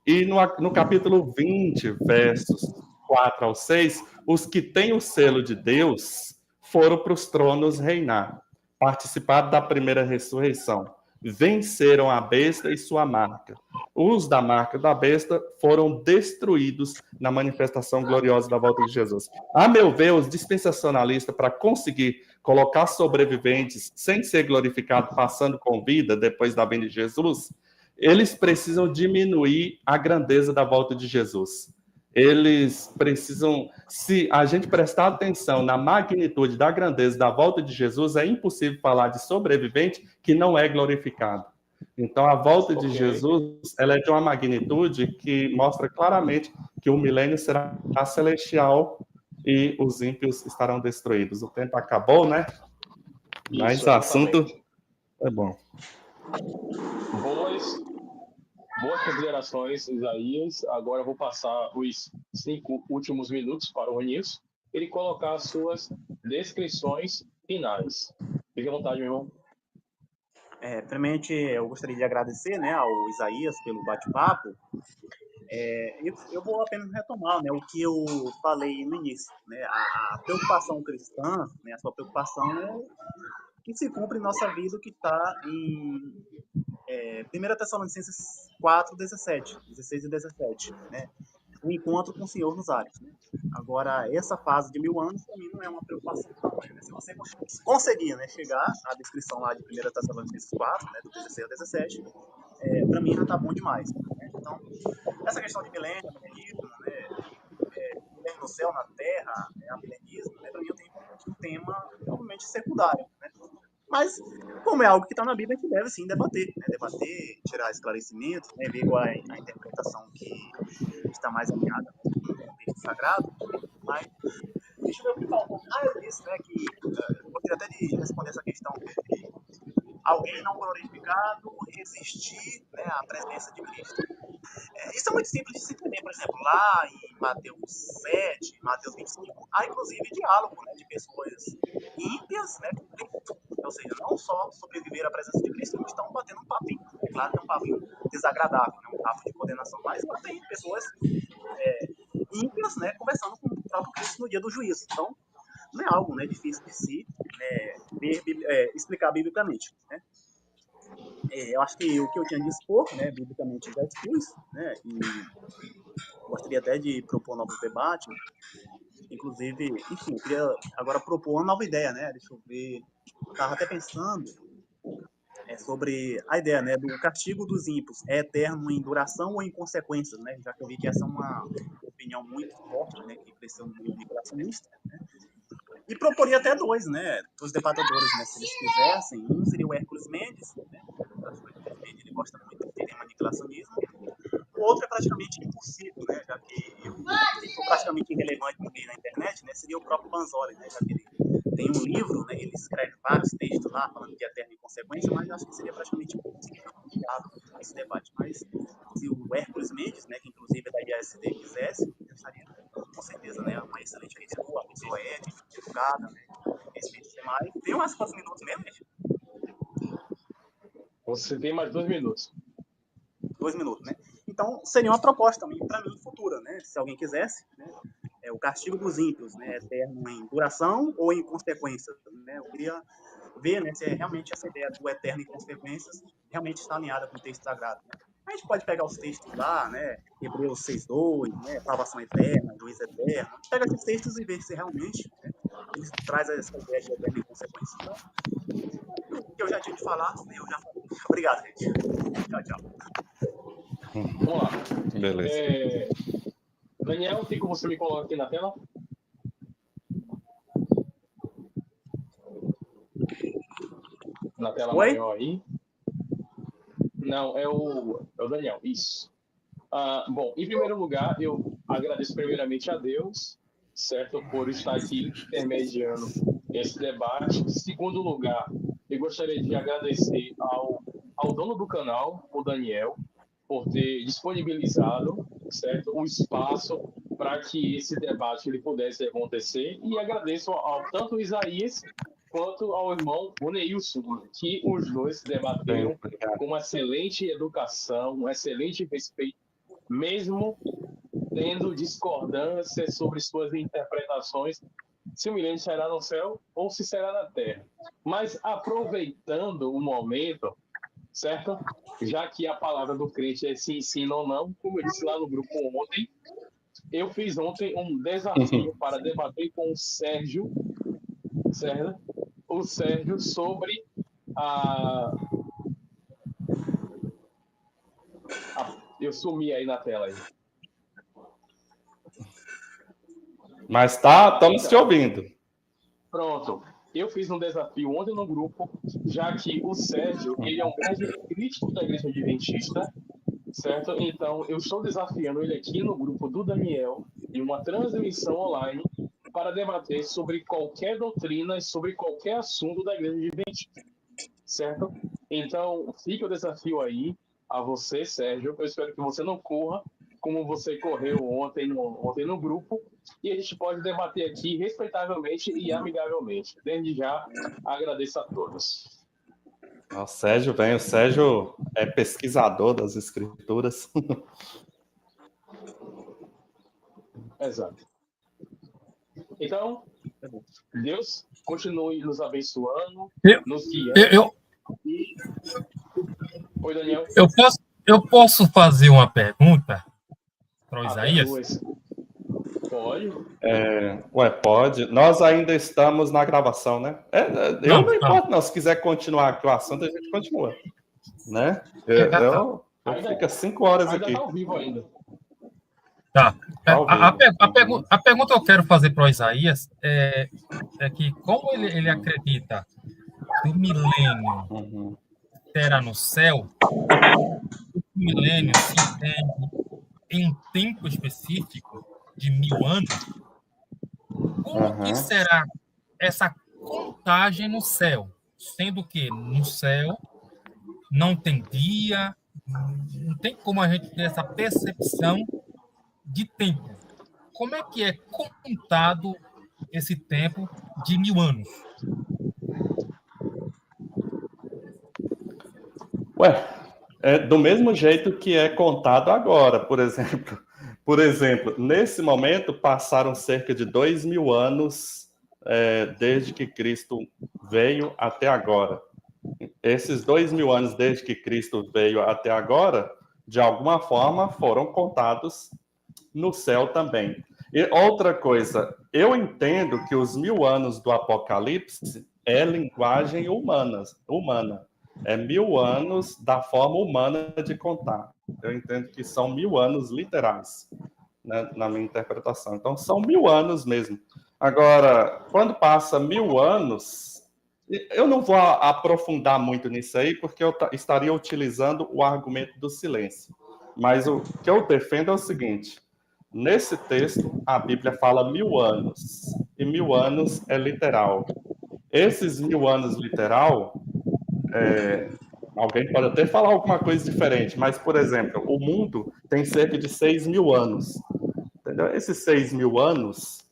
E no capítulo 20, versos 4 ao 6, os que têm o selo de Deus foram para os tronos reinar, participaram da primeira ressurreição, venceram a besta e sua marca, os da marca da besta foram destruídos na manifestação gloriosa da volta de Jesus. A meu ver, os dispensacionalistas, para conseguir colocar sobreviventes sem ser glorificado, passando com vida depois da vinda de Jesus, eles precisam diminuir a grandeza da volta de Jesus. Eles precisam, se a gente prestar atenção na magnitude da grandeza da volta de Jesus, é impossível falar de sobrevivente que não é glorificado. Então, a volta de Jesus, ela é de uma magnitude que mostra claramente que o milênio será celestial e os ímpios estarão destruídos. O tempo acabou, né? Mas o assunto é bom. Boas considerações, Isaías. Agora eu vou passar os 5 últimos minutos para o Nilson, ele colocar as suas descrições finais. Fique à vontade, meu irmão. Primeiramente, eu gostaria de agradecer, né, ao Isaías pelo bate-papo. Eu vou apenas retomar, né, o que eu falei no início. Né, a preocupação cristã, né, a sua preocupação é que se cumpre em nossa vida o que está em 1 Tessalonicenses 4, 16 e 17, né? O encontro com o Senhor nos ares. Né? Agora, essa fase de 1000 anos, para mim, não é uma preocupação. Né? Se você conseguir, né, chegar à descrição lá de 1 Tessalonicenses 4, né, do 16 ao 17, para mim já está bom demais. Né? Então, essa questão de milênio, milenismo, né, milênio no céu, na terra, milenismo, né, para mim eu tenho um tema, obviamente, secundário. Né? Mas, como é algo que está na Bíblia, a gente deve sim debater, né? Debater, tirar esclarecimentos, né? Ver qual é a interpretação que está mais alinhada com o texto sagrado. Mas, deixa eu explicar um pouco. Eu disse, né, que eu gostaria até de responder essa questão de alguém não glorificado resistir, né, à presença de Cristo. Isso é muito simples de se entender. Por exemplo, lá em Mateus 7, Mateus 25, há inclusive diálogo, né, de pessoas ímpias, né, com Cristo. Ou seja, não só sobreviver à presença de Cristo, não estão batendo um papinho. É claro que é um papinho desagradável, né, um papo de condenação, mas tem pessoas ímpias, né, conversando com o próprio Cristo no dia do juízo. Então, não é algo, né, difícil de se explicar biblicamente. Né? Eu acho que o que eu tinha de expor, né, biblicamente já expus, né, e gostaria até de propor novos debates. Inclusive, enfim, eu queria agora propor uma nova ideia, né? Deixa eu ver. Estava até pensando sobre a ideia, né, do castigo dos ímpios. É eterno em duração ou em consequências, né? Já que eu vi que essa é uma opinião muito forte, né, que cresceu no meio migracionista, né? E proporia até dois, né, dos debatedores, né, se eles quisessem. Um seria o Hércules Mendes, né? Ele gosta muito de tema de clacionismo. O outro é praticamente impossível, né? Já que eu sou praticamente irrelevante no meio na internet, né? Seria o próprio Panzoli, né? Já que ele tem um livro, né? Ele escreve vários textos lá falando de eterna inconsequência, mas acho que seria praticamente impossível esse debate. Mas se o Hércules Mendes, né? Que inclusive é da IASD, quisesse, eu estaria com certeza, né? Uma excelente pessoa, uma pessoa ética, educada, né? Respeito demais. Tem umas quantos minutos mesmo, gente? Você tem mais 2 minutos. 2 minutos, né? Então, seria uma proposta também para mim futura, né? Se alguém quisesse, né? O castigo dos ímpios, né? Eterno em duração ou em consequências, né? Eu queria ver, né, se realmente essa ideia do eterno em consequências realmente está alinhada com o texto sagrado, né? A gente pode pegar os textos lá, né? Hebreus 6:2, né? Salvação eterna, juízo eterno. A gente pega esses textos e vê se realmente, né, eles trazem essa ideia de eterno em consequência. Então, o que eu já tinha de falar, eu já falei. Obrigado, gente. Tchau, tchau. Vamos lá. Beleza. Daniel, tem como você me colocar aqui na tela? Na tela Oi? maior aí. Não, é o Daniel, isso. Bom, em primeiro lugar, eu agradeço primeiramente a Deus, certo, por estar aqui intermediando esse debate. Em segundo lugar, eu gostaria de agradecer ao dono do canal, o Daniel, por ter disponibilizado, certo, o espaço para que esse debate ele pudesse acontecer. E agradeço ao tanto Isaías quanto ao irmão Neilson, que os dois debateram com uma excelente educação, um excelente respeito, mesmo tendo discordâncias sobre suas interpretações, se o milênio será no céu ou se será na terra. Mas aproveitando o momento, certo? já que a palavra do crente é sim, sim, não, não, como eu disse lá no grupo ontem, eu fiz ontem um desafio para debater com o Sérgio, certo? O Sérgio sobre eu sumi aí na tela aí. Mas estamos te ouvindo. Pronto. Eu fiz um desafio ontem no grupo, já que o Sérgio, ele é um grande crítico da Igreja Adventista, certo? Então, eu estou desafiando ele aqui no grupo do Daniel, em uma transmissão online, para debater sobre qualquer doutrina e sobre qualquer assunto da Igreja Adventista, certo? Então, fica o desafio aí a você, Sérgio. Eu espero que você não corra como você correu ontem no grupo, e a gente pode debater aqui respeitavelmente e amigavelmente. Desde já, agradeço a todos. O Sérgio é pesquisador das escrituras. Exato. Então, Deus continue nos abençoando, nos guiando. Oi, Daniel. Eu posso fazer uma pergunta para o Isaías? Pode. Pode. Nós ainda estamos na gravação, né? Eu não importo, não. Se quiser continuar aqui o assunto, a gente continua. Né? Eu fico 5 horas ainda aqui. Está ao vivo ainda. Tá. A pergunta que eu quero fazer para o Isaías é que, como ele acredita que o milênio será no céu, o milênio se entende em um tempo específico de 1000 anos, como que será essa contagem no céu? Sendo que no céu não tem dia, não tem como a gente ter essa percepção de tempo. Como é que é contado esse tempo de 1000 anos? Do mesmo jeito que é contado agora, por exemplo. Por exemplo, nesse momento passaram cerca de 2000 anos desde que Cristo veio até agora. Esses 2000 anos desde que Cristo veio até agora, de alguma forma, foram contados no céu também. E outra coisa, eu entendo que os 1000 anos do Apocalipse é linguagem humana. É 1000 anos da forma humana de contar. Eu entendo que são 1000 anos literais, né, na minha interpretação. Então, são 1000 anos mesmo. Agora, quando passa 1000 anos, eu não vou aprofundar muito nisso aí, porque eu estaria utilizando o argumento do silêncio. Mas o que eu defendo é o seguinte: nesse texto, a Bíblia fala 1000 anos, e 1000 anos é literal. Esses 1000 anos literal, alguém pode até falar alguma coisa diferente, mas, por exemplo, o mundo tem cerca de 6.000 anos. Entendeu? Esses 6.000 anos,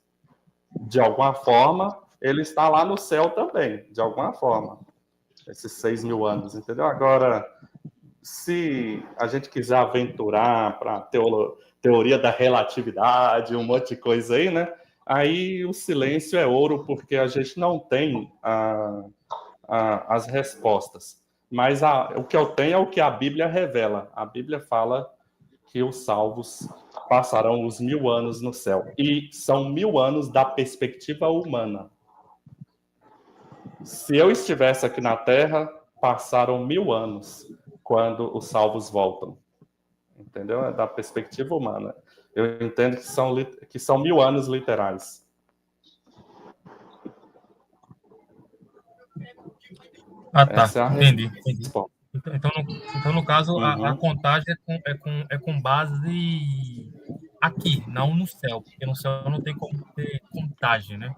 de alguma forma, ele está lá no céu também, de alguma forma. Esses 6.000 anos, entendeu? Agora, se a gente quiser aventurar para teoria da relatividade, um monte de coisa aí, né? Aí o silêncio é ouro, porque a gente não tem as respostas. Mas o que eu tenho é o que a Bíblia revela. A Bíblia fala que os salvos passarão os 1000 anos no céu. E são 1000 anos da perspectiva humana. Se eu estivesse aqui na Terra, passaram 1000 anos quando os salvos voltam. Entendeu? É da perspectiva humana. Eu entendo que são 1000 anos literais. Ah, tá. Entendi. Então, no caso, a contagem é com base aqui, não no céu, porque no céu não tem como ter contagem, né?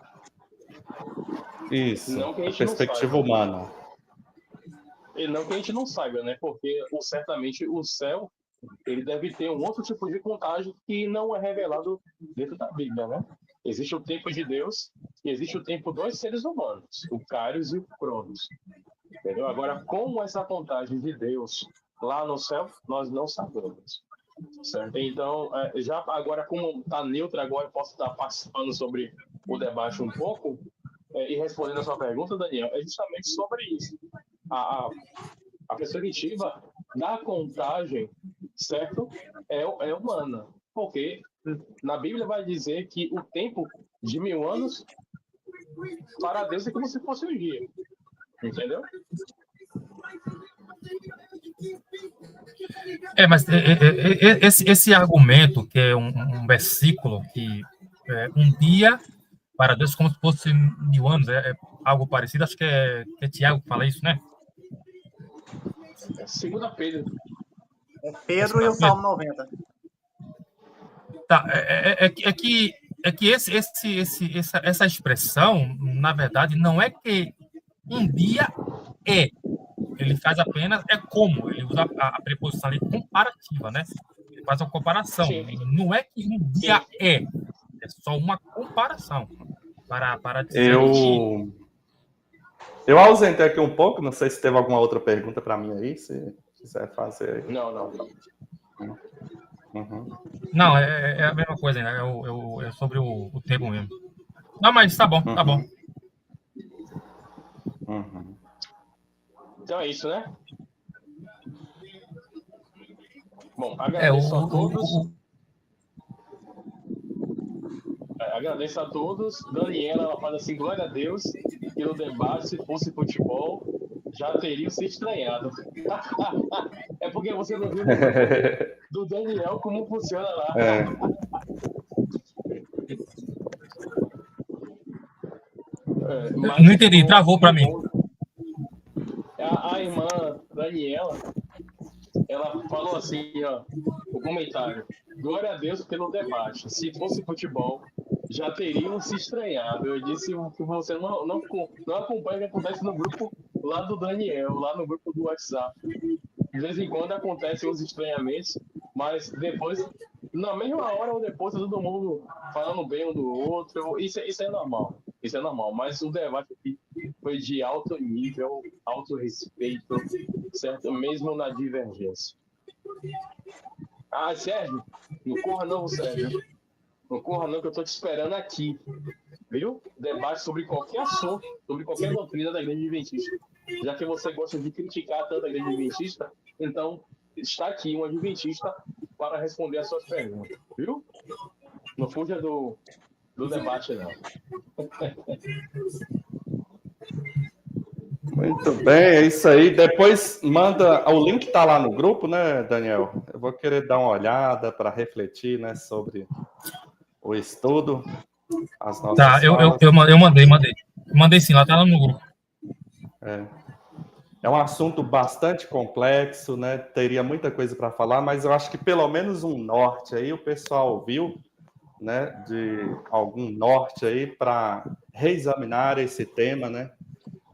Isso, não que a perspectiva humana. E não que a gente não saiba, né? Porque certamente o céu ele deve ter um outro tipo de contagem que não é revelado dentro da Bíblia, né? Existe o tempo de Deus e existe o tempo dos seres humanos, o Kairos e o Cronos. Entendeu? Agora, como essa contagem de Deus lá no céu, nós não sabemos. Certo? Então, já agora, como está neutro, agora eu posso estar participando sobre o debate um pouco e respondendo a sua pergunta, Daniel, é justamente sobre isso. A perspectiva da contagem, certo? É humana. Porque na Bíblia vai dizer que o tempo de 1000 anos para Deus é como se fosse um dia. Entendeu? Mas esse argumento, que é um versículo que um dia para Deus como se fosse 1000 anos, é algo parecido, acho que é Tiago que fala isso, né? Segunda Pedro. É Pedro e o Salmo 90. Tá, que essa expressão, na verdade, não é que um dia é. Ele faz apenas, como, ele usa a preposição ali comparativa, né? Ele faz uma comparação. Sim. Não é que um dia é só uma comparação. Para dizer Eu ausentei aqui um pouco, não sei se teve alguma outra pergunta para mim aí, se quiser fazer aí. Não. Uhum. Não, é a mesma coisa, né? É sobre o tempo mesmo. Não, mas tá bom, tá bom. Uhum. Então é isso, né? Bom, agradeço a todos. Agradeço a todos. Daniela, ela fala assim, glória a Deus, que no debate, se fosse futebol, já teriam se estranhado. É porque você não viu no grupo do Daniel como funciona lá. Não entendi, travou para mim. A irmã Daniela, ela falou assim, ó, o comentário, glória a Deus pelo debate, se fosse futebol, já teriam se estranhado. Eu disse que você não acompanha o que acontece no grupo lá do Daniel, lá no grupo do WhatsApp. De vez em quando acontecem os estranhamentos, mas depois, na mesma hora ou depois, todo mundo falando bem um do outro. Isso é normal. Isso é normal. Mas o debate aqui foi de alto nível, alto respeito, certo? Mesmo na divergência. Sérgio, não corra não, Sérgio. Não corra não, que eu tô te esperando aqui. Viu? Debate sobre qualquer assunto, sobre qualquer doutrina da Igreja Adventista. Já que você gosta de criticar tanto a Igreja Adventista, então está aqui um adventista para responder as suas perguntas. Viu? Não fuja do debate, não. Muito bem, é isso aí. Depois manda, o link está lá no grupo, né, Daniel? Eu vou querer dar uma olhada para refletir, né, sobre o estudo, as nossas falas. Eu mandei. Mandei sim, lá tá lá no grupo. É um assunto bastante complexo, né? Teria muita coisa para falar, mas eu acho que pelo menos um norte aí o pessoal viu, né? De algum norte aí para reexaminar esse tema, né?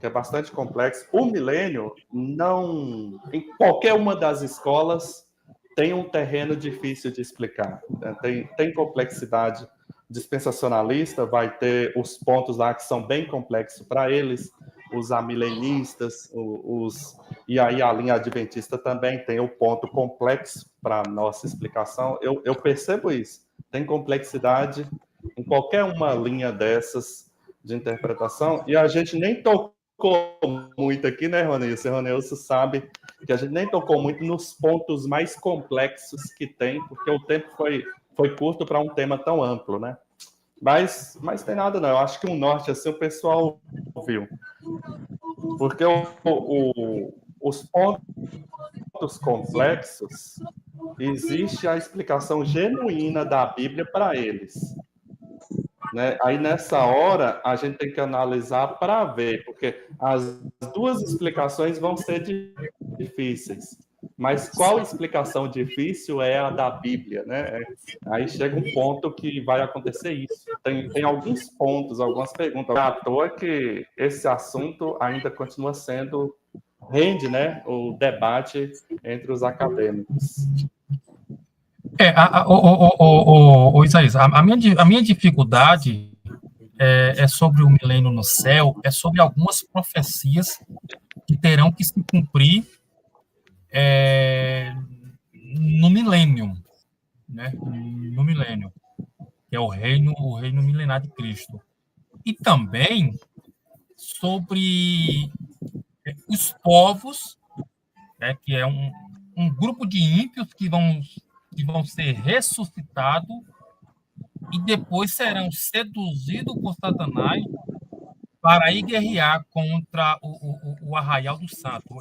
Que é bastante complexo. O milênio não, em qualquer uma das escolas tem um terreno difícil de explicar. Né? Tem complexidade dispensacionalista, vai ter os pontos lá que são bem complexos para eles. Os amilenistas, e aí a linha adventista também tem o ponto complexo para nossa explicação. Eu percebo isso. Tem complexidade em qualquer uma linha dessas de interpretação, e a gente nem tocou muito aqui, né, Ronilson? Ronilson sabe que a gente nem tocou muito nos pontos mais complexos que tem, porque o tempo foi curto para um tema tão amplo, né? Mas tem nada, não. Eu acho que um norte assim o pessoal viu. Porque os pontos complexos, existe a explicação genuína da Bíblia para eles. Né? Aí, nessa hora, a gente tem que analisar para ver, porque as duas explicações vão ser difíceis. Mas qual explicação difícil é a da Bíblia, né? Aí chega um ponto que vai acontecer isso. Tem alguns pontos, algumas perguntas. Não é à toa que esse assunto ainda continua sendo, rende, né, o debate entre os acadêmicos. Isaías, a minha dificuldade é sobre o milênio no céu, é sobre algumas profecias que terão que se cumprir no milênio, né? No milênio, que é o reino milenar de Cristo. E também sobre os povos, né? Que é um um grupo de ímpios que vão ser ressuscitados e depois serão seduzidos por Satanás para ir guerrear contra o Arraial do Santo.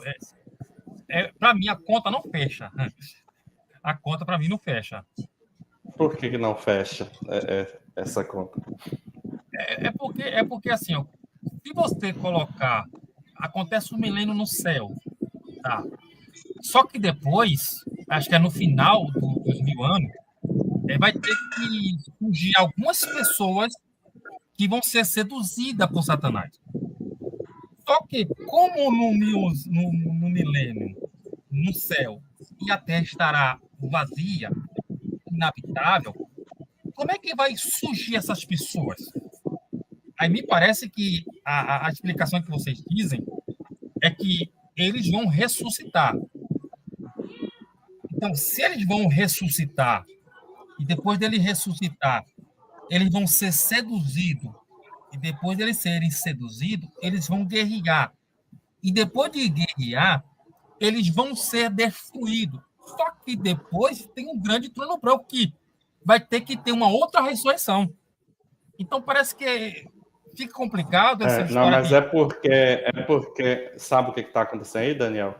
Para mim, a conta não fecha. A conta, para mim, não fecha. Por que não fecha essa conta? É porque assim, ó, se você colocar, acontece o milênio no céu, tá? Só que depois, acho que é no final dos 1000 anos, vai ter que surgir algumas pessoas que vão ser seduzidas por Satanás. Só que, como no milênio, no céu, e a terra estará vazia, inabitável, como é que vai surgir essas pessoas? Aí me parece que a explicação que vocês dizem é que eles vão ressuscitar. Então, se eles vão ressuscitar, e depois deles ressuscitar, eles vão ser seduzidos, e depois deles serem seduzidos, eles vão guerrear. E depois de guerrear, eles vão ser destruídos. Só que depois tem um grande trono branco que vai ter que ter uma outra ressurreição. Então, parece que fica complicado essa história. Não, mas é porque sabe o que está acontecendo aí, Daniel?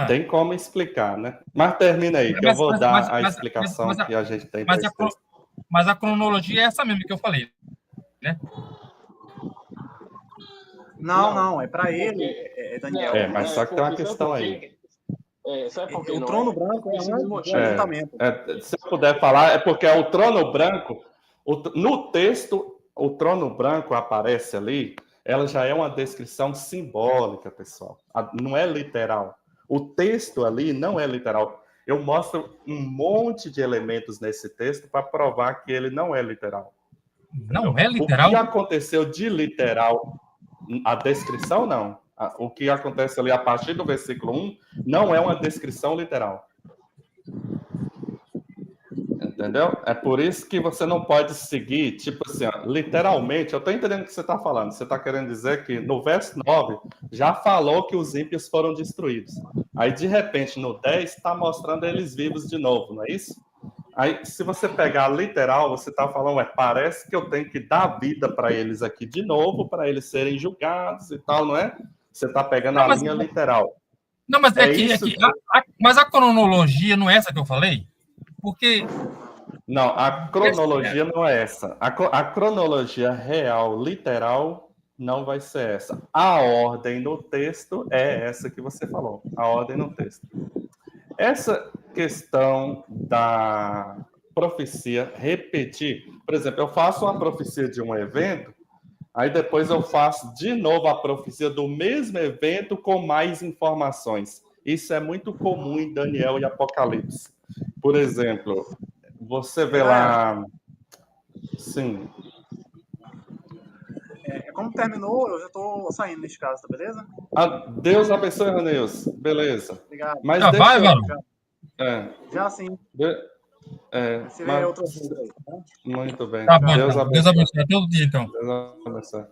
Tem como explicar, né? Mas termina aí, que eu vou dar a explicação que a gente tem. Mas a cronologia é essa mesmo que eu falei, né? Não, é para ele, Daniel. Mas só que tem uma questão aí. Sabe por quê? O trono branco é um ajuntamento. Se eu puder falar, é porque o trono branco, no texto, o trono branco aparece ali, ela já é uma descrição simbólica, pessoal. Não é literal. O texto ali não é literal. Eu mostro um monte de elementos nesse texto para provar que ele não é literal. Não é literal? O que aconteceu de literal, a descrição não. O que acontece ali a partir do versículo 1 não é uma descrição literal. Entendeu? É por isso que você não pode seguir, tipo assim, literalmente, eu estou entendendo o que você está falando. Você está querendo dizer que no verso 9 já falou que os ímpios foram destruídos. Aí, de repente, no 10 está mostrando eles vivos de novo, não é isso? Aí, se você pegar literal, você está falando, parece que eu tenho que dar vida para eles aqui de novo, para eles serem julgados e tal, não é? Você está pegando a linha literal. Não, mas mas a cronologia não é essa que eu falei? Porque... Não, a cronologia não é essa. A cronologia real, literal, não vai ser essa. A ordem no texto é essa que você falou. A ordem no texto. Essa questão da profecia repetir, por exemplo, eu faço uma profecia de um evento, aí depois eu faço de novo a profecia do mesmo evento com mais informações. Isso é muito comum em Daniel e Apocalipse. Por exemplo, você vê lá... Sim. Como terminou, eu já estou saindo nesse caso, tá beleza? Deus abençoe, Raneus. Beleza. Obrigado. Mas já vai, mano? Já sim. Você vê outra vida aí, tá? Muito bem. Tá bom, Deus abençoe todo dia, então. Deus abençoe.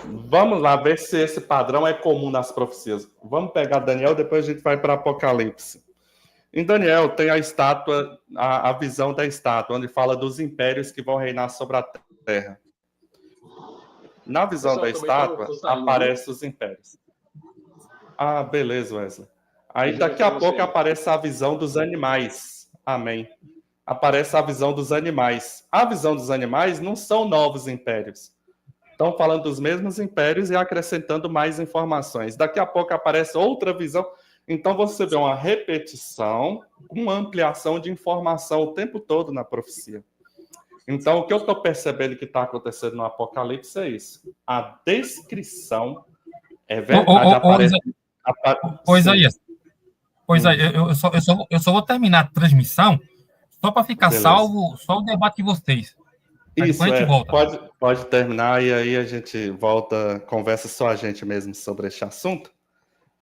Vamos lá ver se esse padrão é comum nas profecias. Vamos pegar Daniel, depois a gente vai para Apocalipse. Em Daniel tem a estátua, a visão da estátua, onde fala dos impérios que vão reinar sobre a terra. Na visão da estátua, aparecem os impérios. Beleza, Wesley. Aí daqui a pouco aparece a visão dos animais. Amém. Aparece a visão dos animais. A visão dos animais não são novos impérios. Estão falando dos mesmos impérios e acrescentando mais informações. Daqui a pouco aparece outra visão. Então você vê uma repetição, uma ampliação de informação o tempo todo na profecia. Então, o que eu estou percebendo que está acontecendo no Apocalipse é isso. A descrição é verdade. Pois aí, eu só vou terminar a transmissão só para ficar salvo só o debate de vocês. Isso, pode terminar e aí a gente volta, conversa só a gente mesmo sobre este assunto.